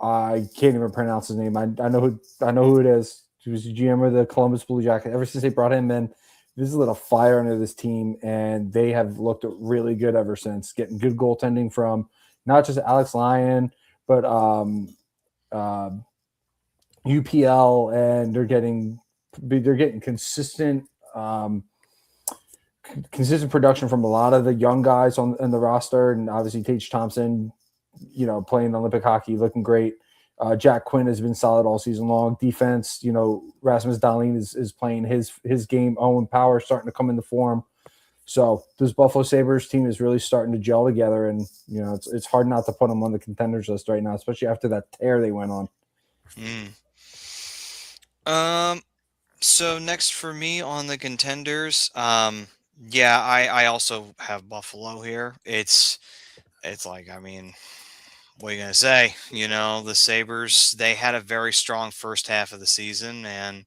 I can't even pronounce his name. I know who it is. He was the GM of the Columbus Blue Jackets. Ever since they brought him in, this is a little fire under this team, and they have looked really good ever since. Getting good goaltending from not just Alex Lyon, but UPL, and they're getting consistent production from a lot of the young guys on the roster, and obviously Tage Thompson, playing Olympic hockey, looking great. Jack Quinn has been solid all season long. Defense, Rasmus Dahlin is playing his game. Owen Power starting to come into form. So this Buffalo Sabres team is really starting to gel together, and it's hard not to put them on the contenders list right now, especially after that tear they went on. So next for me on the contenders, I also have Buffalo here. It's like, I mean, what are you going to say? The Sabres, they had a very strong first half of the season. And,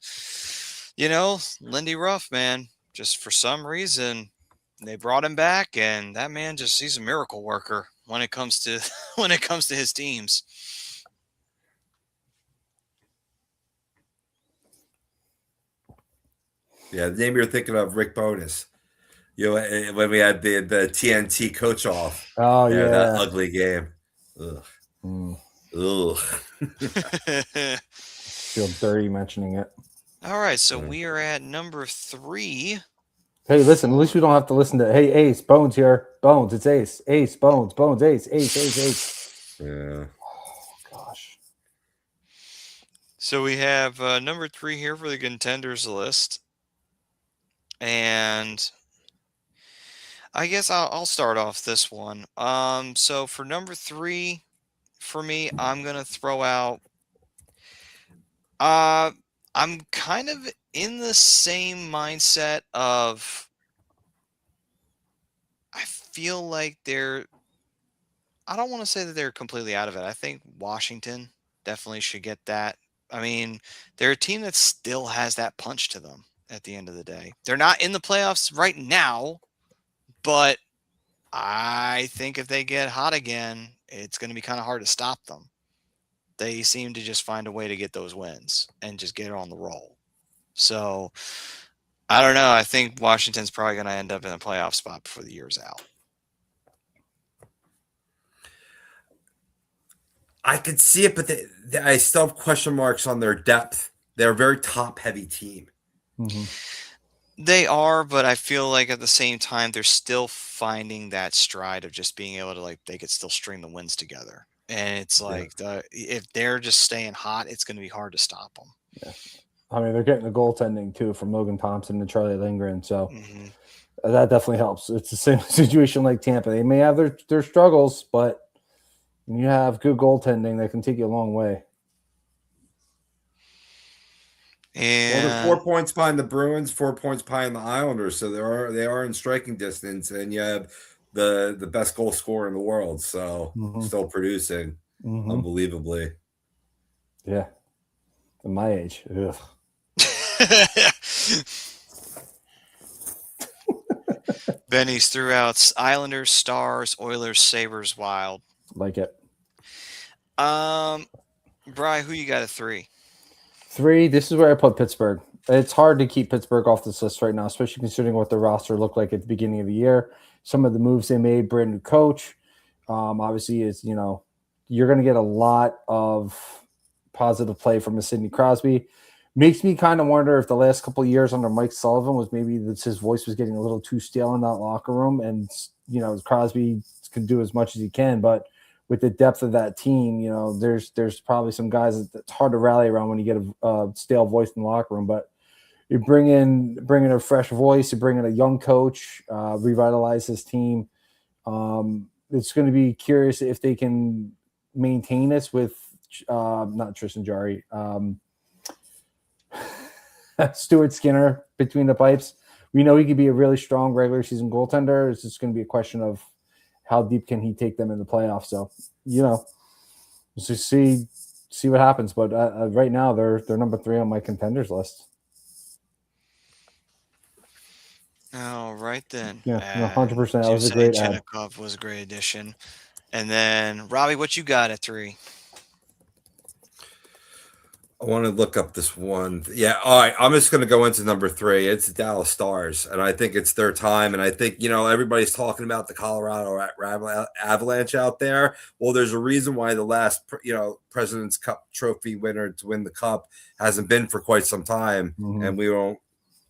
Lindy Ruff, man, just for some reason, they brought him back. And that man he's a miracle worker when it comes to his teams. Yeah, the name you're thinking of, Rick Bowness. When we had the TNT coach off. Oh, yeah. That ugly game. Ugh. Ugh. Feel dirty mentioning it. All right, so Yeah. we are at number 3. Hey, listen, at least we don't have to listen to, hey, Ace, Bones here. Bones, it's Ace. Ace, Bones, Bones, Ace, Ace, Ace, Ace. Yeah. Oh, gosh. So we have number 3 here for the contenders list. And I guess I'll start off this one. So for number 3, for me, I'm going to throw out I'm kind of in the same mindset of I feel like I don't want to say that they're completely out of it. I think Washington definitely should get that. I mean, they're a team that still has that punch to them at the end of the day. They're not in the playoffs right now, but I think if they get hot again, it's going to be kind of hard to stop them. They seem to just find a way to get those wins and just get on the roll. So I don't know. I think Washington's probably going to end up in a playoff spot before the year's out. I could see it, but I still have question marks on their depth. They're a very top-heavy team. Mm-hmm. They are, but I feel like at the same time, they're still finding that stride of just being able to, like, they could still string the wins together. And it's like, if they're just staying hot, it's going to be hard to stop them. Yeah. I mean, they're getting the goaltending, too, from Logan Thompson and Charlie Lindgren. So that definitely helps. It's the same situation like Tampa. They may have their struggles, but when you have good goaltending, that can take you a long way. And Well, they're 4 points behind the Bruins, 4 points behind the Islanders, so they are in striking distance, and you have the best goal scorer in the world, so still producing unbelievably. Yeah, at my age, ugh. Benny's threw out Islanders, Stars, Oilers, Sabres, Wild. Like it. Bri, who you got at 3? 3, this is where I put Pittsburgh. It's hard to keep Pittsburgh off this list right now, especially considering what the roster looked like at the beginning of the year. Some of the moves they made, brand new coach. Obviously, is you're going to get a lot of positive play from a Sidney Crosby. Makes me kind of wonder if the last couple of years under Mike Sullivan was maybe that his voice was getting a little too stale in that locker room, and Crosby can do as much as he can, but with the depth of that team, there's probably some guys that's hard to rally around when you get a stale voice in the locker room. But you bring in a fresh voice, you bring in a young coach, revitalize this team. It's going to be curious if they can maintain this with not Tristan Jarry, Stuart Skinner between the pipes. We know he could be a really strong regular season goaltender. It's just going to be a question of how deep can he take them in the playoffs? So, just see what happens. But right now, they're number 3 on my contenders list. All right, then. Yeah, 100%. That was a great ad. Chenikov was a great addition. And then, Robbie, what you got at 3? I want to look up this one. Yeah, all right. I'm just going to go into number 3. It's the Dallas Stars, and I think it's their time. And I think everybody's talking about the Colorado Avalanche out there. Well, there's a reason why the last President's Cup trophy winner to win the cup hasn't been for quite some time, and we don't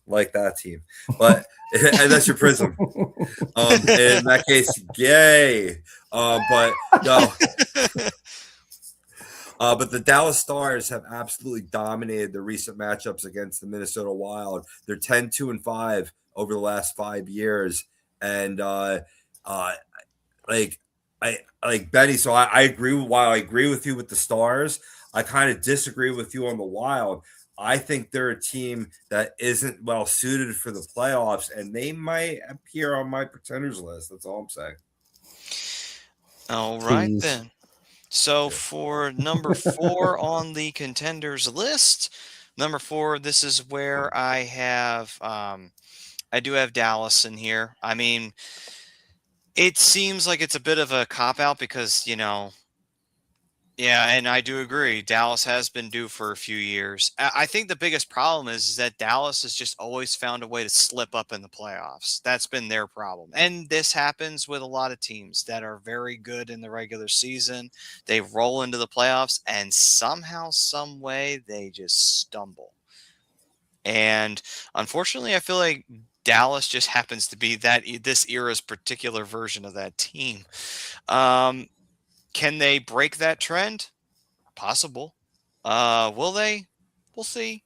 like that team. But and that's your prism. In that case, yay. But no. But the Dallas Stars have absolutely dominated the recent matchups against the Minnesota Wild. They're 10-2-5 over the last 5 years, and like Benny. So I agree. While I agree with you with the Stars, I kind of disagree with you on the Wild. I think they're a team that isn't well suited for the playoffs, and they might appear on my pretenders list. That's all I'm saying. All right, then. So for number 4 on the contenders list, number 4, this is where I have, I do have Dallas in here. I mean, it seems like it's a bit of a cop-out because, Yeah, and I do agree. Dallas has been due for a few years. I think the biggest problem is that Dallas has just always found a way to slip up in the playoffs. That's been their problem. And this happens with a lot of teams that are very good in the regular season. They roll into the playoffs and somehow, some way, they just stumble. And unfortunately, I feel like Dallas just happens to be this era's particular version of that team. Um, can they break that trend? Possible. Will they? We'll see.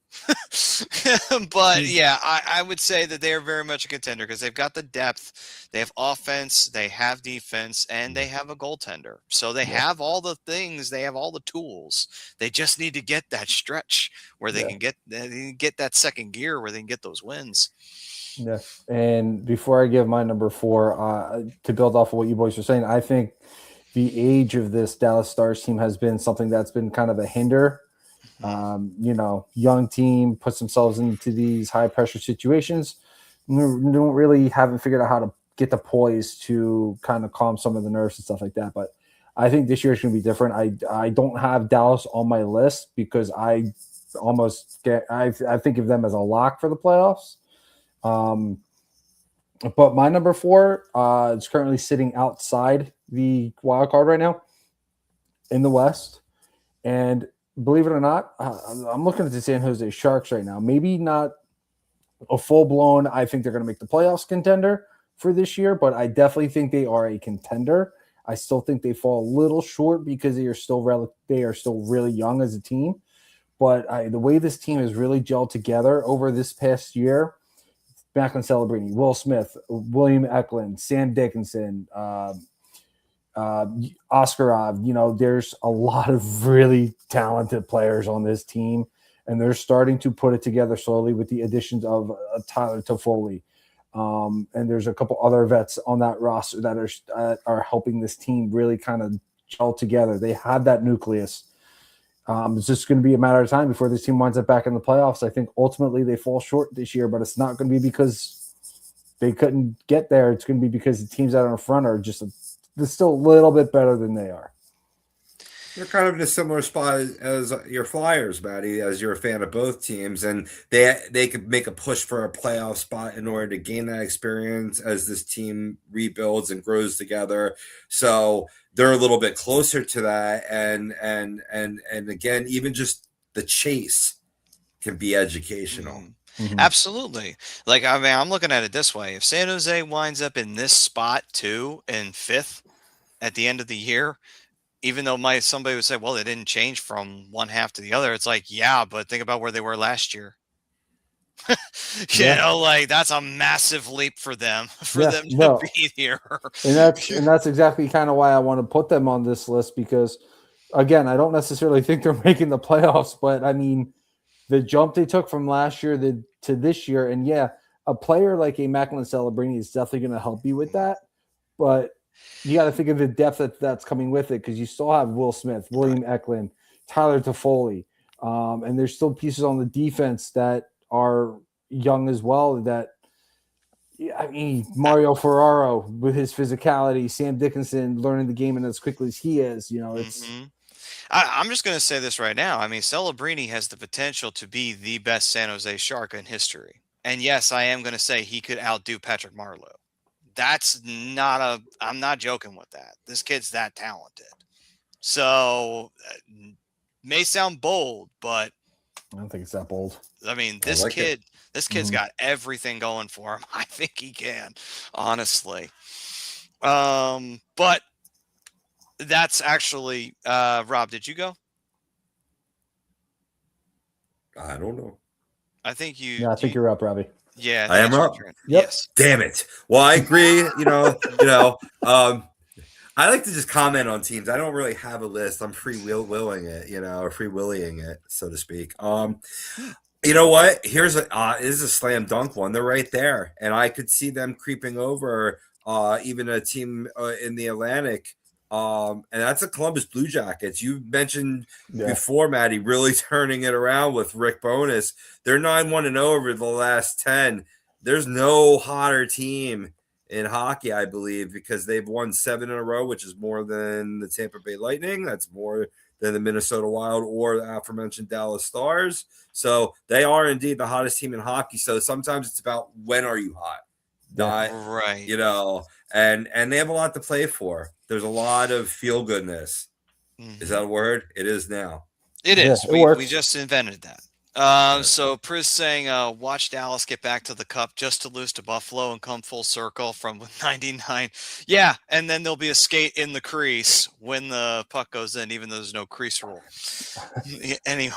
But yeah, I would say that they are very much a contender because they've got the depth, they have offense, they have defense, and they have a goaltender. So they Yeah. have all the things, they have all the tools. They just need to get that stretch where they Yeah. can get that second gear where they can get those wins. Yeah. And before I give my number 4, to build off of what you boys were saying, I think the age of this Dallas Stars team has been something that's been kind of a hinder. Young team puts themselves into these high pressure situations. Don't really haven't figured out how to get the poise to kind of calm some of the nerves and stuff like that. But I think this year is going to be different. I don't have Dallas on my list because I think of them as a lock for the playoffs. But my number 4 is currently sitting outside the wild card right now in the West. And believe it or not, I'm looking at the San Jose Sharks right now. Maybe not a full-blown, I think they're going to make the playoffs contender for this year, but I definitely think they are a contender. I still think they fall a little short because they are still really young as a team. But the way this team has really gelled together over this past year, Macklin Celebrini, Will Smith, William Eklund, Sam Dickinson, Oscarov, there's a lot of really talented players on this team, and they're starting to put it together slowly with the additions of Tyler Toffoli. And there's a couple other vets on that roster that are helping this team really kind of gel together. They have that nucleus. It's just going to be a matter of time before this team winds up back in the playoffs. I think ultimately they fall short this year, but it's not going to be because they couldn't get there. It's going to be because the teams out in front are they're still a little bit better than they are. They're kind of in a similar spot as your Flyers, Matty, as you're a fan of both teams, and they could make a push for a playoff spot in order to gain that experience as this team rebuilds and grows together. So they're a little bit closer to that, and again, even just the chase can be educational. Mm-hmm. Absolutely. Like, I mean, I'm looking at it this way. If San Jose winds up in this spot too, in 5th at the end of the year, even though somebody would say, well, they didn't change from one half to the other. It's like, yeah, but think about where they were last year. Like that's a massive leap for them to be here. And that's exactly kind of why I want to put them on this list, because again, I don't necessarily think they're making the playoffs, but I mean, the jump they took from last year to this year, and a player like a Macklin Celebrini is definitely going to help you with that. But you got to think of the depth that's coming with it, because you still have Will Smith, William Eklund, Tyler Toffoli, and there's still pieces on the defense that are young as well. I mean, Mario Ferraro with his physicality, Sam Dickinson learning the game and as quickly as he is, it's. Mm-hmm. I'm just going to say this right now. I mean, Celebrini has the potential to be the best San Jose Shark in history. And yes, I am going to say he could outdo Patrick Marleau. I'm not joking with that. This kid's that talented. So, may sound bold, but I don't think it's that bold. I mean, this kid's got everything going for him. I think he can, honestly. But that's actually, Rob, did you go? I don't know. I think you. Yeah, I think you're up, Robbie. Yeah, I am up. Yep. Yes. Damn it. Well, I agree. I like to just comment on teams. I don't really have a list. I'm willing it, so to speak. You know what? This is a slam dunk one. They're right there, and I could see them creeping over even a team in the Atlantic. And that's the Columbus Blue Jackets. You mentioned before, Maddie, really turning it around with Rick Bowness. They're 9-1-0 over the last 10. There's no hotter team in hockey, I believe, because they've won 7 in a row, which is more than the Tampa Bay Lightning. That's more than the Minnesota Wild or the aforementioned Dallas Stars. So they are indeed the hottest team in hockey. So sometimes it's about when are you hot, not Right. and they have a lot to play for. There's a lot of feel goodness. Is that a word? It is now. It Yeah, is. it We works. just invented that. So Pris saying, watch Dallas get back to the cup just to lose to Buffalo and come full circle from 99. Yeah, and then there'll be a skate in the crease when the puck goes in, even though there's no crease rule. Anyway.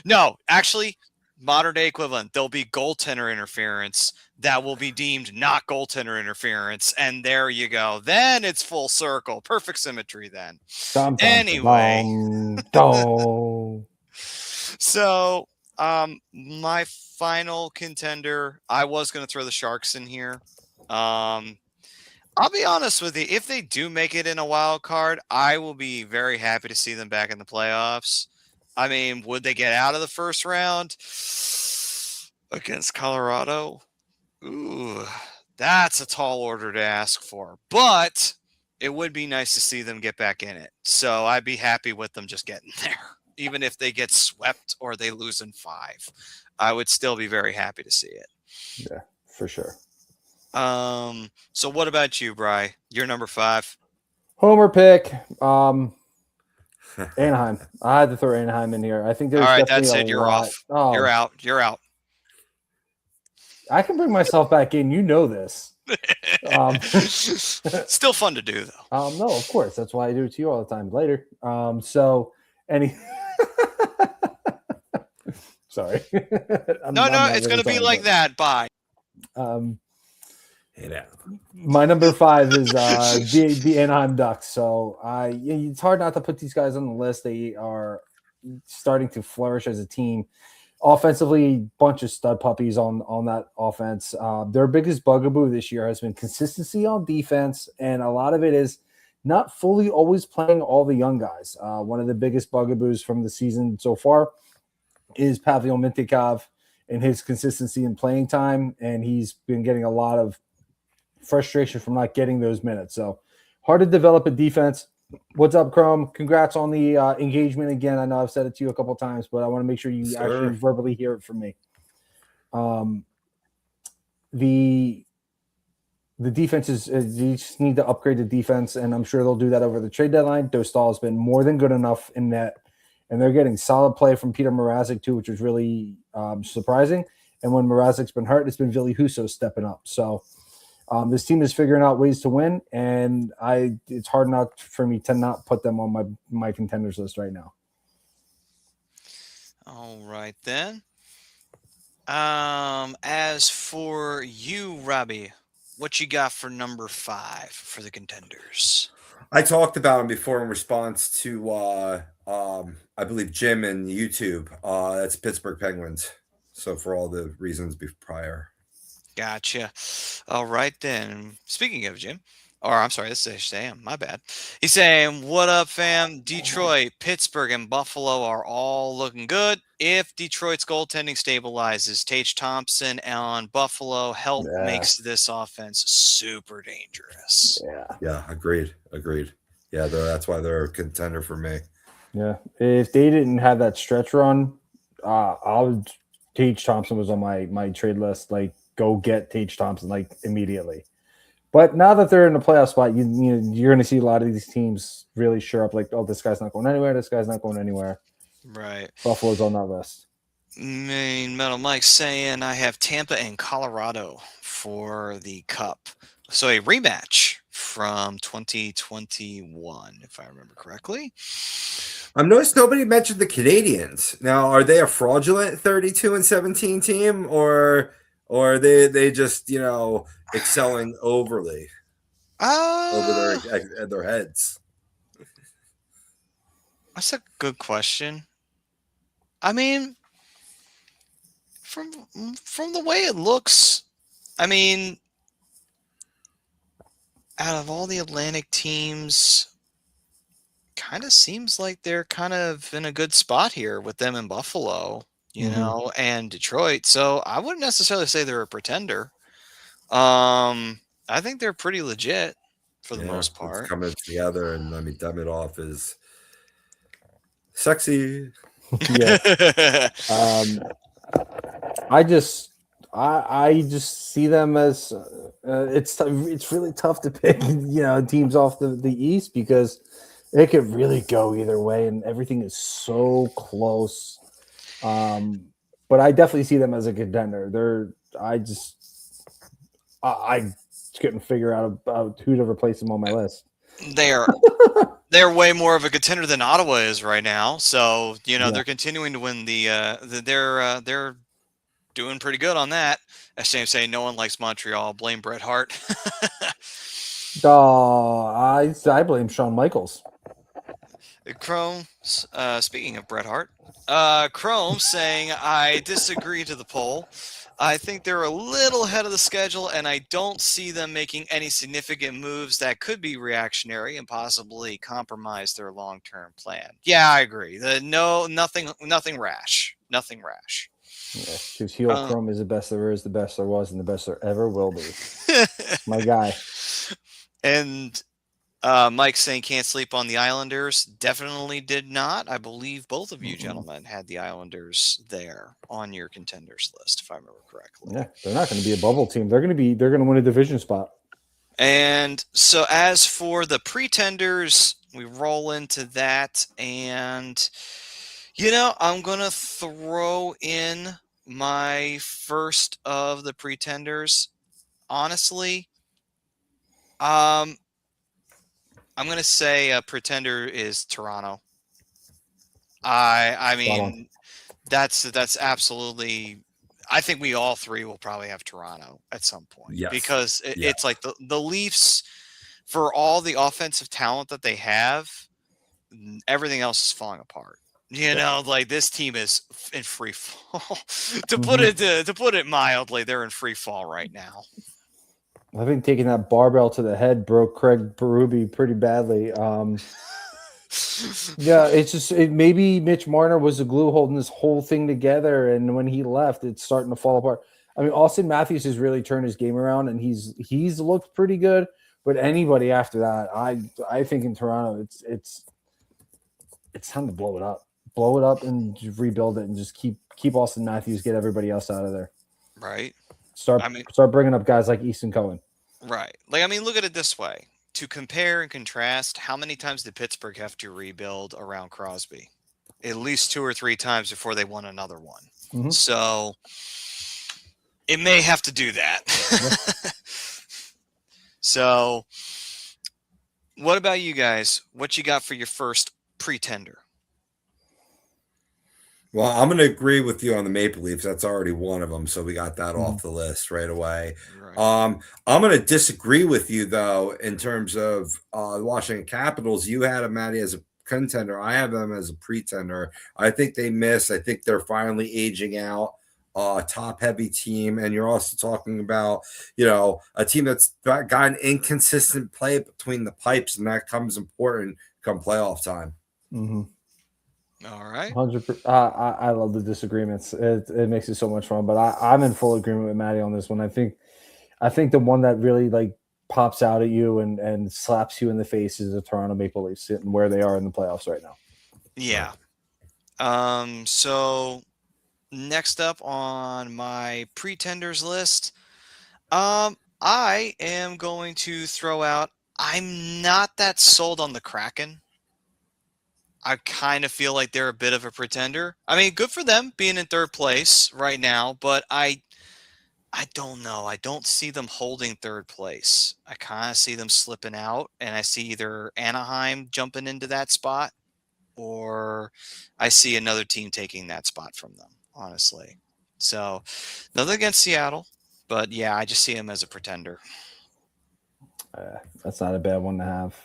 No, actually, modern day equivalent. There'll be goaltender interference that will be deemed not goaltender interference. And there you go. Then it's full circle. Perfect symmetry then. Anyway. Dum. So, my final contender, I was going to throw the Sharks in here. I'll be honest with you. If they do make it in a wild card, I will be very happy to see them back in the playoffs. I mean, would they get out of the first round against Colorado? Ooh, that's a tall order to ask for, but it would be nice to see them get back in it. So I'd be happy with them just getting there. Even if they get swept or they lose in 5, I would still be very happy to see it. Yeah, for sure. So what about you, Bri? You're number 5. Homer pick. Anaheim. I had to throw Anaheim in here. I think there's All right, definitely that's a it. You're lot. off. Oh, You're out. You're out. I can bring myself back in. You know this. Still fun to do though. No, of course. That's why I do it to you all the time. Later. So any. Sorry. No, it's going to be like that. Bye. My number 5 is the Anaheim Ducks. So it's hard not to put these guys on the list. They are starting to flourish as a team. Offensively, bunch of stud puppies on that offense. Their biggest bugaboo this year has been consistency on defense, and a lot of it is not fully always playing all the young guys. One of the biggest bugaboos from the season so far is Pavel Mintyukov and his consistency in playing time, and he's been getting a lot of frustration from not getting those minutes. So hard to develop a defense. What's up, Chrome? Congrats on the engagement again. I know I've said it to you a couple times, but I want to make sure you actually verbally hear it from me. The defense is you just need to upgrade the defense, and I'm sure they'll do that over the trade deadline. Dostal has been more than good enough in that, and they're getting solid play from Peter Mrazek too, which is really surprising. And when Mrazek's been hurt, it's been Ville Husso stepping up. So this team is figuring out ways to win, and it's hard not for me to not put them on my contenders list right now. All right then. As for you, Robbie, what you got for number 5 for the contenders? I talked about him before in response to I believe Jim and YouTube. That's Pittsburgh Penguins. So for all the reasons prior. Gotcha. All right then. Speaking of Jim, or I'm sorry, this is Sam. My bad. He's saying, "What up, fam? Detroit, Pittsburgh, and Buffalo are all looking good. If Detroit's goaltending stabilizes, Tage Thompson on Buffalo makes this offense super dangerous." Yeah. Agreed. Yeah, that's why they're a contender for me. Yeah, if they didn't have that stretch run, Tage Thompson was on my trade list. Like, go get Tage Thompson like immediately. But now that they're in the playoff spot, you're going to see a lot of these teams really sure up. Like, oh, this guy's not going anywhere. This guy's not going anywhere. Right. Buffalo's on that list. Main Metal Mike saying I have Tampa and Colorado for the Cup. So a rematch from 2021, if I remember correctly. I've noticed nobody mentioned the Canadians. Now, are they a fraudulent 32-17 team, or are they just excelling overly over their heads? That's a good question. I mean, from the way it looks, I mean, out of all the Atlantic teams, kind of seems like they're kind of in a good spot here with them in Buffalo, and Detroit. So I wouldn't necessarily say they're a pretender. I think they're pretty legit for the most part. It's coming together, and Demidov is Sexy. Yeah. I just see them as it's really tough to pick teams off the East because it could really go either way and everything is so close. But I definitely see them as a contender. I couldn't figure out about who to replace them on my list. They're way more of a contender than Ottawa is right now. So they're continuing to win they're doing pretty good on that. As James say, no one likes Montreal. Blame Bret Hart. I blame Shawn Michaels. Chrome, speaking of Bret Hart, Chrome saying, I disagree to the poll. I think they're a little ahead of the schedule, and I don't see them making any significant moves that could be reactionary and possibly compromise their long-term plan. Yeah, I agree. Nothing rash. Nothing rash. Yeah, because heel Chrome is the best there is, the best there was, and the best there ever will be. My guy. And Mike saying can't sleep on the Islanders. Definitely did not. I believe both of you gentlemen had the Islanders there on your contenders list, if I remember correctly. Yeah, they're not going to be a bubble team. They're going to win a division spot. And so as for the pretenders, we roll into that. And, I'm going to throw in my first of the pretenders. Honestly, I'm going to say a pretender is Toronto. I mean, that's absolutely. I think we all three will probably have Toronto at some point because it's like the Leafs, for all the offensive talent that they have, everything else is falling apart. Like this team is in free fall. to put it mildly, they're in free fall right now. I think taking that barbell to the head broke Craig Berube pretty badly. Yeah, it's just maybe Mitch Marner was the glue holding this whole thing together, and when he left, it's starting to fall apart. I mean, Austin Matthews has really turned his game around, and he's looked pretty good. But anybody after that, I think in Toronto, it's time to blow it up, and rebuild it, and just keep Austin Matthews, get everybody else out of there. Right. Start bringing up guys like Easton Cohen. Right. Like, I mean, look at it this way. To compare and contrast, how many times did Pittsburgh have to rebuild around Crosby? At least 2 or 3 times before they won another one. Mm-hmm. So it may have to do that. Yep. So what about you guys? What you got for your first pretender? Well, I'm going to agree with you on the Maple Leafs. That's already one of them, so we got that off the list right away. Right. I'm going to disagree with you, though, in terms of Washington Capitals. You had them, Maddie, as a contender. I have them as a pretender. I think they miss. I think they're finally aging out. Top-heavy team, and you're also talking about, a team that's got an inconsistent play between the pipes, and that comes important come playoff time. Mm-hmm. All right. 100%. I love the disagreements. It makes it so much fun. But I'm in full agreement with Maddie on this one. I think the one that really pops out at you and slaps you in the face is the Toronto Maple Leafs and where they are in the playoffs right now. Yeah. So next up on my pretenders list, I am going to throw out. I'm not that sold on the Kraken. I kind of feel like they're a bit of a pretender. I mean, good for them being in third place right now, but I don't know. I don't see them holding third place. I kind of see them slipping out, and I see either Anaheim jumping into that spot, or I see another team taking that spot from them, honestly. So, nothing against Seattle, but yeah, I just see them as a pretender. That's not a bad one to have.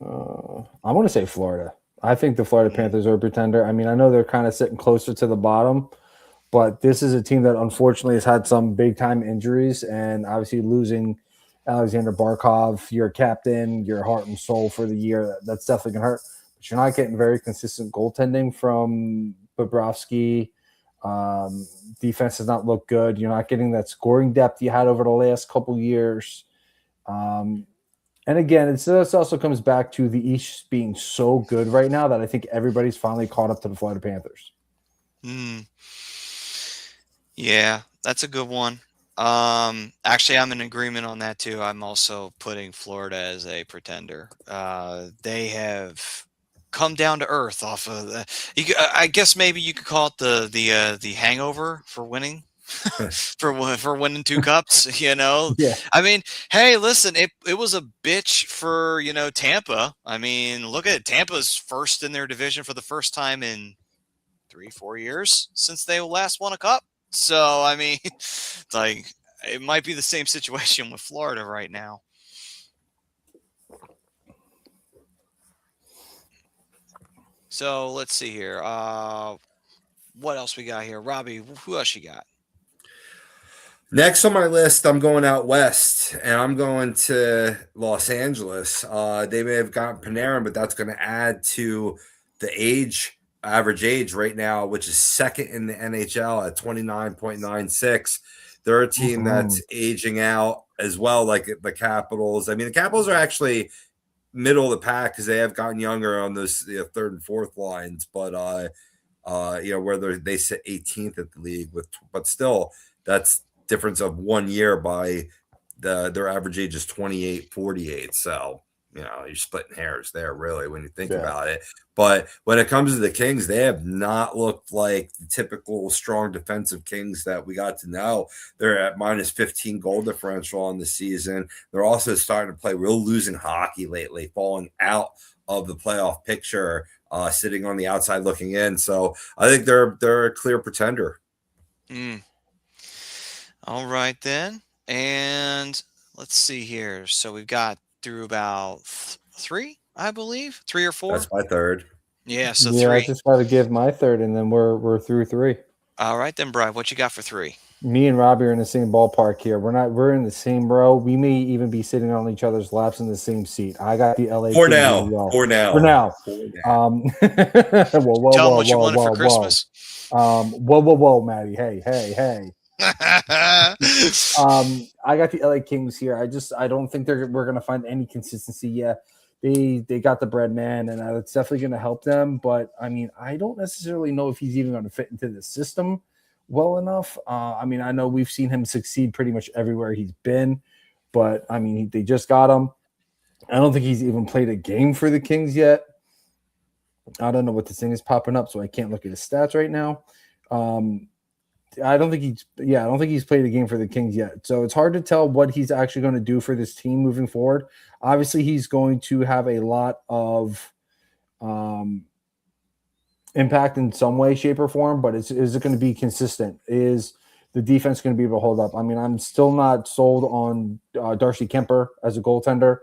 I want to say Florida. I think the Florida Panthers are a pretender. I mean, I know they're kind of sitting closer to the bottom, but this is a team that unfortunately has had some big-time injuries, and obviously losing Alexander Barkov, your captain, your heart and soul for the year, that's definitely going to hurt. But you're not getting very consistent goaltending from Bobrovsky. Defense does not look good. You're not getting that scoring depth you had over the last couple years. And again, this also comes back to the East being so good right now that I think everybody's finally caught up to the Florida Panthers. Yeah, that's a good one. Actually, I'm in agreement on that too. I'm also putting Florida as a pretender. They have come down to earth off of I guess maybe you could call it the hangover for winning. for winning 2 cups, Yeah. I mean, hey, listen, it was a bitch for Tampa. I mean, look at it. Tampa's first in their division for the first time in 3-4 years since they last won a cup. So I mean, like, it might be the same situation with Florida right now. So let's see here. What else we got here? Robbie, who else you got? Next on my list, I'm going out west, and I'm going to Los Angeles. They may have gotten Panarin, but that's going to add to the average age right now, which is second in the NHL at 29.96. They're a team that's aging out as well, like the Capitals. I mean, the Capitals are actually middle of the pack because they have gotten younger on those third and fourth lines, but where they sit 18th at the league but still that's difference of 1 year by their average age is 28-48. So you're splitting hairs there really when you think about it. But when it comes to the Kings, they have not looked like the typical strong defensive Kings that we got to know. They're at minus 15 goal differential on the season. They're also starting to play real losing hockey lately, falling out of the playoff picture, sitting on the outside looking in. So I think they're a clear pretender. All right then, and let's see here. So we've got through about 3, I believe, 3 or 4. That's my third. Yeah, so yeah, 3. I just got to give my third, and then we're through 3. All right then, Brian, what you got for 3? Me and Robbie are in the same ballpark here. We're in the same row. We may even be sitting on each other's laps in the same seat. I got the LA For Kings now. as well. For now. Whoa, Tell them what you wanted for Christmas. Whoa, Maddie. Hey. I got the LA Kings here. I don't think we're gonna find any consistency yet. They got the bread man, and it's definitely gonna help them. But I mean, I don't necessarily know if he's even gonna fit into the system well enough. I mean, I know we've seen him succeed pretty much everywhere he's been, but I mean, they just got him. I don't think he's even played a game for the Kings yet. I don't know what this thing is popping up, so I can't look at his stats right now. I don't think he's played a game for the Kings yet. So it's hard to tell what he's actually going to do for this team moving forward. Obviously, he's going to have a lot of impact in some way, shape, or form, but is it going to be consistent? Is the defense going to be able to hold up? I mean, I'm still not sold on Darcy Kemper as a goaltender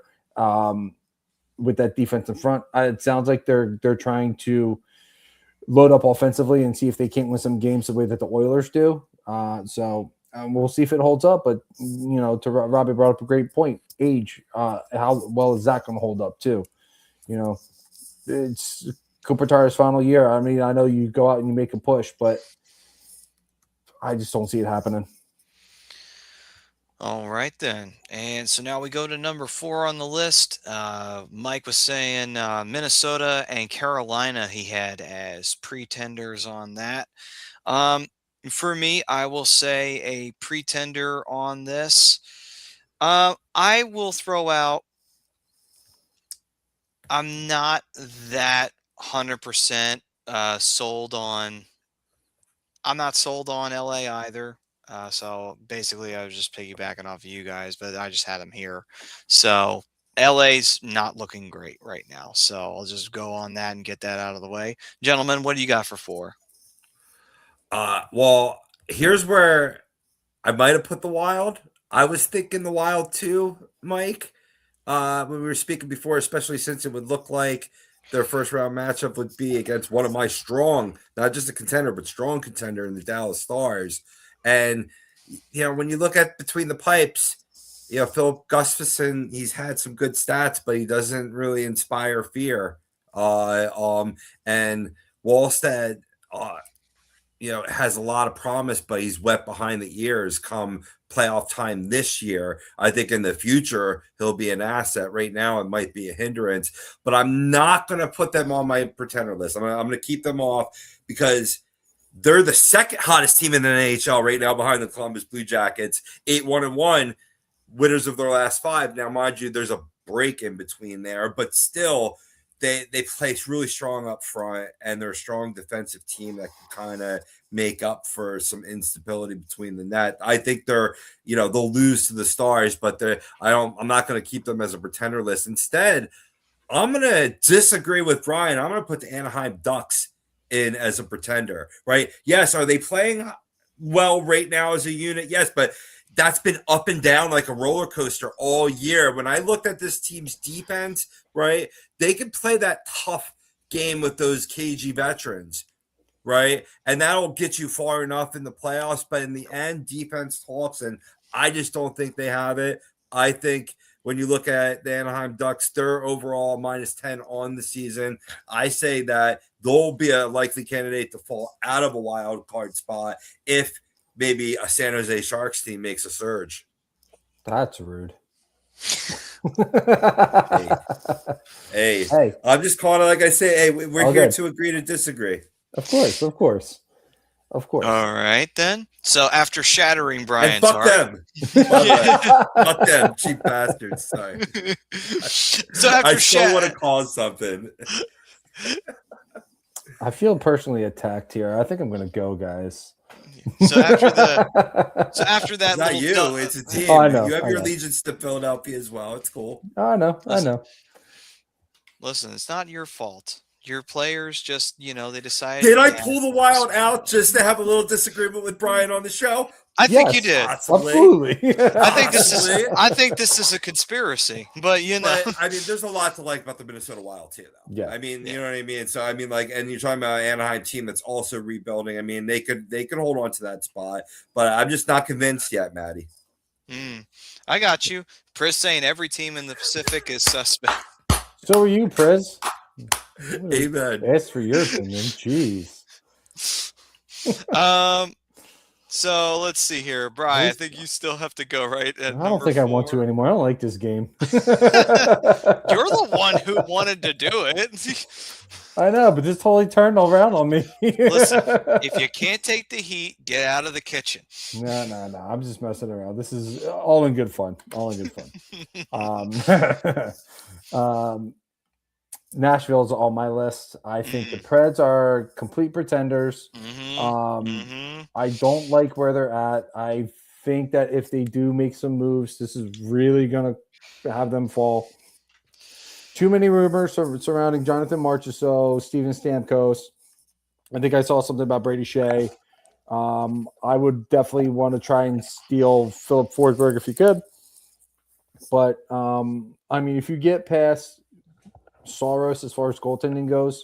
with that defense in front. It sounds like they're trying to load up offensively and see if they can't win some games the way that the Oilers do. So we'll see if it holds up. But, to Robbie brought up a great point. Age, how well is that going to hold up too? It's Kopitar's final year. I mean, I know you go out and you make a push, but I just don't see it happening. All right then, and so now we go to number 4 on the list. Mike was saying Minnesota and Carolina he had as pretenders on that. For me, I will say a pretender on this. I will throw out. I'm not that 100% sold on. I'm not sold on LA either. So basically, I was just piggybacking off of you guys, but I just had them here. So LA's not looking great right now. So I'll just go on that and get that out of the way. Gentlemen, what do you got for 4? Well, here's where I might have put the Wild. I was thinking the Wild too, Mike, when we were speaking before, especially since it would look like their first round matchup would be against one of my strong, not just a contender, but strong contender in the Dallas Stars. And, when you look at between the pipes, Philip Gustafsson, he's had some good stats, but he doesn't really inspire fear. And Wallstead, has a lot of promise, but he's wet behind the ears come playoff time this year. I think in the future, he'll be an asset. Right now, it might be a hindrance, but I'm not going to put them on my pretender list. I'm going to keep them off because they're the second hottest team in the NHL right now behind the Columbus Blue Jackets, 8-1-1, winners of their last 5. Now, mind you, there's a break in between there, but still, they play really strong up front, and they're a strong defensive team that can kind of make up for some instability between the net. I think they'll lose to the Stars, but I'm not going to keep them as a pretender list. Instead, I'm going to disagree with Brian. I'm going to put the Anaheim Ducks in as a pretender, right? Yes, are they playing well right now as a unit? Yes, but that's been up and down like a roller coaster all year. When I looked at this team's defense, right, they can play that tough game with those cagey veterans, right? And that'll get you far enough in the playoffs. But in the end, defense talks, and I just don't think they have it. I think when you look at the Anaheim Ducks, they're overall -10 on the season. I say that they'll be a likely candidate to fall out of a wild card spot if maybe a San Jose Sharks team makes a surge. That's rude. Hey, I'm just calling it like I say. Hey, we're here to agree to disagree. Of course. All right, then. So after shattering Brian's fuck heart, fuck them, cheap bastards. Sorry. So after I still want to cause something. I feel personally attacked here. I think I'm going to go, guys. So after that, it's not you. It's a team. Oh, I know, you have your allegiance to Philadelphia as well. It's cool. I know. Listen, it's not your fault. Your players just, they decided. Did I pull the Wild out just to have a little disagreement with Brian on the show? I think you did. Possibly. Absolutely. I think this is a conspiracy, but But, I mean, there's a lot to like about the Minnesota Wild too, though. Yeah. I mean, you know what I mean. So I mean, and you're talking about an Anaheim team that's also rebuilding. I mean, they could hold on to that spot, but I'm just not convinced yet, Maddie. I got you. Priz saying every team in the Pacific is suspect. So are you, Priz. Amen. Ask for your opinion. Jeez. So let's see here, Brian. I think you still have to go, right? I don't think 4. I want to anymore. I don't like this game. You're the one who wanted to do it. I know, but this totally turned around on me. Listen, if you can't take the heat, get out of the kitchen. No. I'm just messing around. This is all in good fun. Nashville's on my list. I think the Preds are complete pretenders. I don't like where they're at. I think that if they do make some moves, this is really going to have them fall. Too many rumors surrounding Jonathan Marchessault, Steven Stamkos. I think I saw something about Brady Shea. I would definitely want to try and steal Philip Forsberg if you could. But, I mean, if you get past Soros as far as goaltending goes,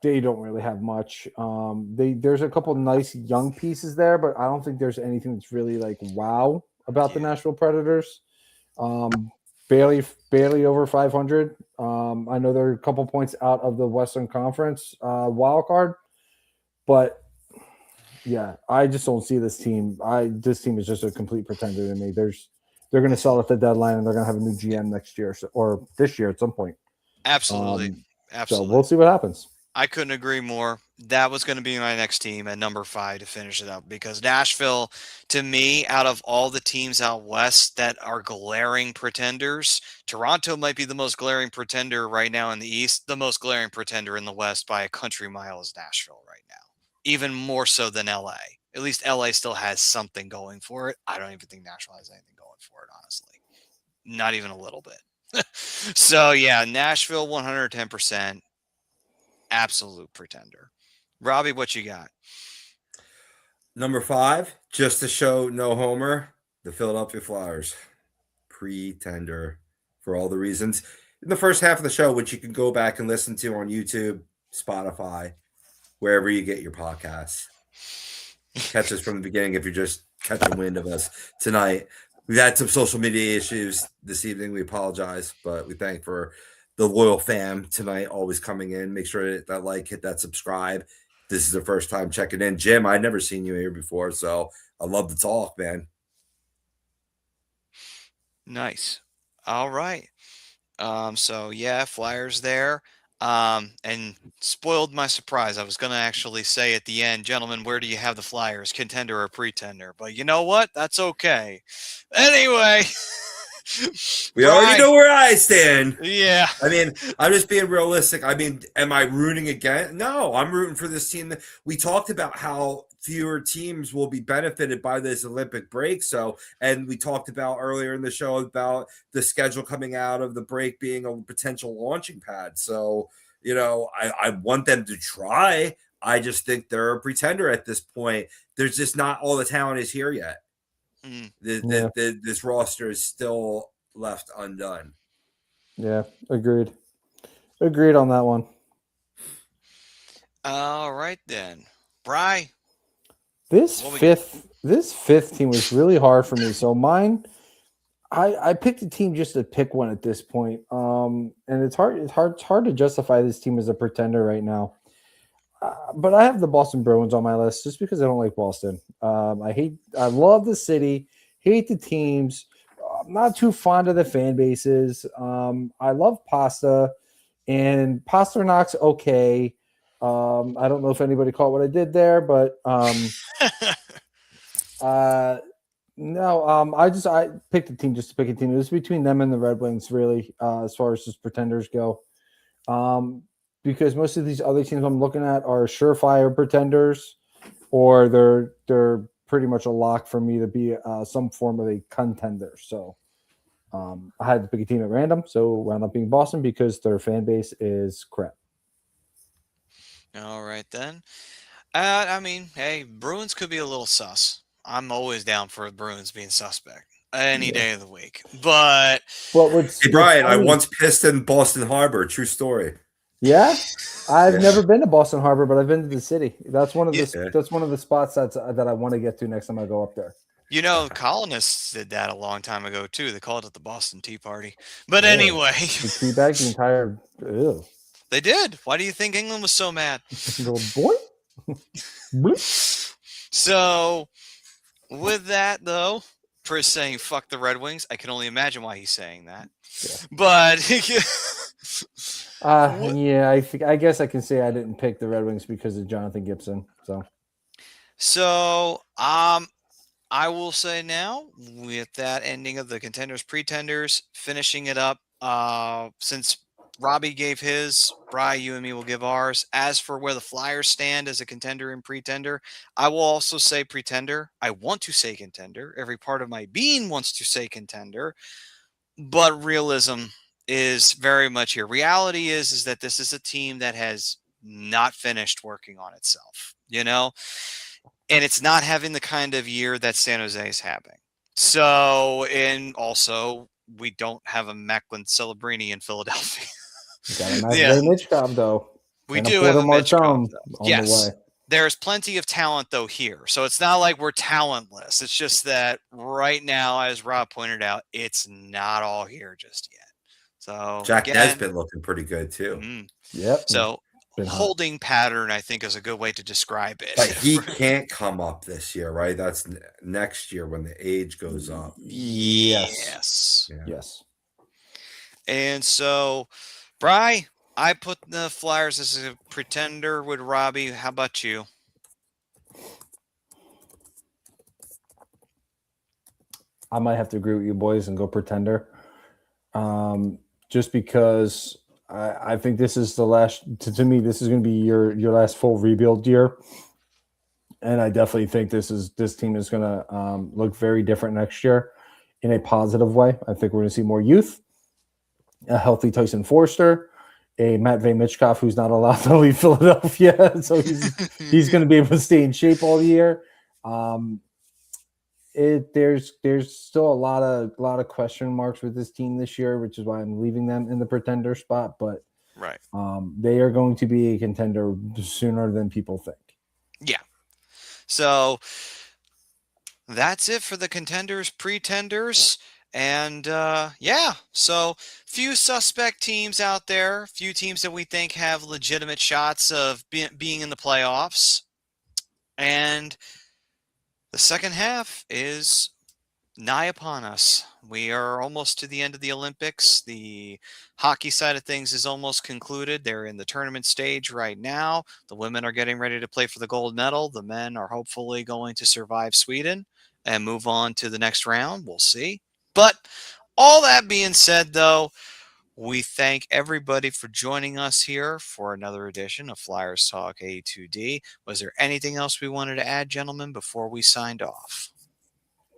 they don't really have much. There's a couple nice young pieces there, but I don't think there's anything that's really like wow about the Nashville Predators. Barely over 500. I know they're a couple points out of the Western Conference wild card, but yeah, I just don't see this team. This team is just a complete pretender to me. They're going to sell at the deadline, and they're going to have a new GM next year or this year at some point. Absolutely. So we'll see what happens. I couldn't agree more. That was going to be my next team at number 5 to finish it up, because Nashville, to me, out of all the teams out west that are glaring pretenders, Toronto might be the most glaring pretender right now in the East. The most glaring pretender in the West by a country mile is Nashville right now, even more so than LA. At least LA still has something going for it. I don't even think Nashville has anything going for it, honestly. Not even a little bit. So, yeah, Nashville 110%. Absolute pretender. Robbie, what you got? Number 5, just to show no homer, the Philadelphia Flyers. Pretender for all the reasons in the first half of the show, which you can go back and listen to on YouTube, Spotify, wherever you get your podcasts. Catch us from the beginning if you're just catching wind of us tonight. We've had some social media issues this evening. We apologize, but we thank for the loyal fam tonight always coming in. Make sure that hit that subscribe, this is the first time checking in. Jim, I'd never seen you here before, so I love the talk, man. Nice. All right. So yeah, Flyers there. And spoiled my surprise. I was gonna actually say at the end, gentlemen, where do you have the Flyers, contender or pretender? But you know what? That's okay. Anyway, We already Bry, know where I stand. yeah. I mean, I'm just being realistic. I mean, am I rooting again? No, I'm rooting for this team. We talked about how fewer teams will be benefited by this Olympic break. So, and we talked about earlier in the show about the schedule coming out of the break being a potential launching pad. So, I want them to try. I just think they're a pretender at this point. There's just not all the talent is here yet. Mm. This roster is still left undone. Yeah, agreed. Agreed on that one. All right then, Bry. This What we fifth team was really hard for me. So mine, I picked a team just to pick one at this point. And it's hard to justify this team as a pretender right now. But I have the Boston Bruins on my list just because I don't like Boston. I love the city, hate the teams. I'm not too fond of the fan bases. I love pasta, and Pasternak's okay. I don't know if anybody caught what I did there, but no. I picked a team just to pick a team. It was between them and the Red Wings, really, as far as just pretenders go. Because most of these other teams I'm looking at are surefire pretenders, or they're pretty much a lock for me to be some form of a contender. So I had to pick a team at random, so wound up being Boston because their fan base is crap. All right then. I mean, hey, Bruins could be a little sus. I'm always down for Bruins being suspect any day of the week. But Hey Brian, I once pissed in Boston Harbor. True story. Yeah, I've never been to Boston Harbor, but I've been to the city. That's one of the spots that I want to get to next time I go up there. Colonists did that a long time ago too. They called it the Boston Tea Party. But anyway, the teabag the entire. Ew. They did. Why do you think England was so mad? Boy. So, with that though, Chris saying "fuck the Red Wings," I can only imagine why he's saying that. Yeah. But yeah, I guess I can say I didn't pick the Red Wings because of Jonathan Gibson. So I will say now, with that ending of the contenders pretenders, finishing it up, since Robbie gave his, Bry, you and me will give ours. As for where the Flyers stand as a contender and pretender, I will also say pretender. I want to say contender. Every part of my being wants to say contender, but realism is very much here. Reality is that this is a team that has not finished working on itself, and it's not having the kind of year that San Jose is having. So, and also we don't have a Macklin Celebrini in Philadelphia. Got a Matvei Michkov, though. We do have a Michkov, on the way. There's plenty of talent, though, here. So it's not like we're talentless. It's just that right now, as Rob pointed out, it's not all here just yet. So Jack Nesbitt looking pretty good, too. Mm-hmm. Yep. So holding pattern, I think, is a good way to describe it. But he can't come up this year, right? That's next year when the age goes up. Yes. Yes. And so, Bry, I put the Flyers as a pretender with Robbie. How about you? I might have to agree with you boys and go pretender. Just because I think this is the last, to me, this is going to be your last full rebuild year. And I definitely think this team is going to look very different next year in a positive way. I think we're going to see more youth, a healthy Tyson Forster, a Matvei Michkov who's not allowed to leave Philadelphia, so he's going to be able to stay in shape all year. There's still a lot of question marks with this team this year, which is why I'm leaving them in the pretender spot. But right, they are going to be a contender sooner than people think. Yeah. So that's it for the contenders, pretenders. And yeah, so few suspect teams out there, few teams that we think have legitimate shots of being in the playoffs. And the second half is nigh upon us. We are almost to the end of the Olympics. The hockey side of things is almost concluded. They're in the tournament stage right now. The women are getting ready to play for the gold medal. The men are hopefully going to survive Sweden and move on to the next round. We'll see. But all that being said, though, we thank everybody for joining us here for another edition of Flyers Talk A2D. Was there anything else we wanted to add, gentlemen, before we signed off?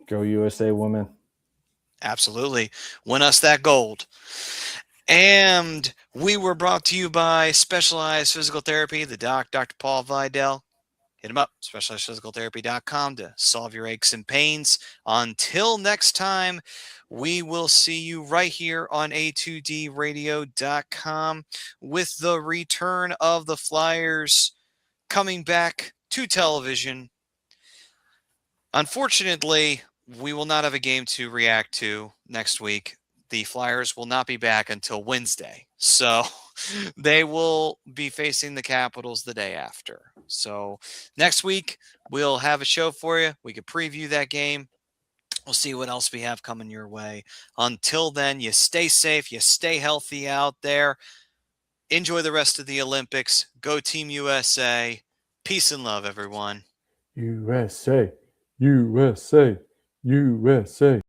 Go USA women. Absolutely. Win us that gold. And we were brought to you by Specialized Physical Therapy, the doc, Dr. Paul Vidal. Hit him up, specializedphysicaltherapy.com, to solve your aches and pains. Until next time, we will see you right here on a2dradio.com with the return of the Flyers coming back to television. Unfortunately, we will not have a game to react to next week. The Flyers will not be back until Wednesday. So they will be facing the Capitals the day after. So next week, we'll have a show for you. We could preview that game. We'll see what else we have coming your way. Until then, you stay safe. You stay healthy out there. Enjoy the rest of the Olympics. Go Team USA. Peace and love, everyone. USA, USA, USA.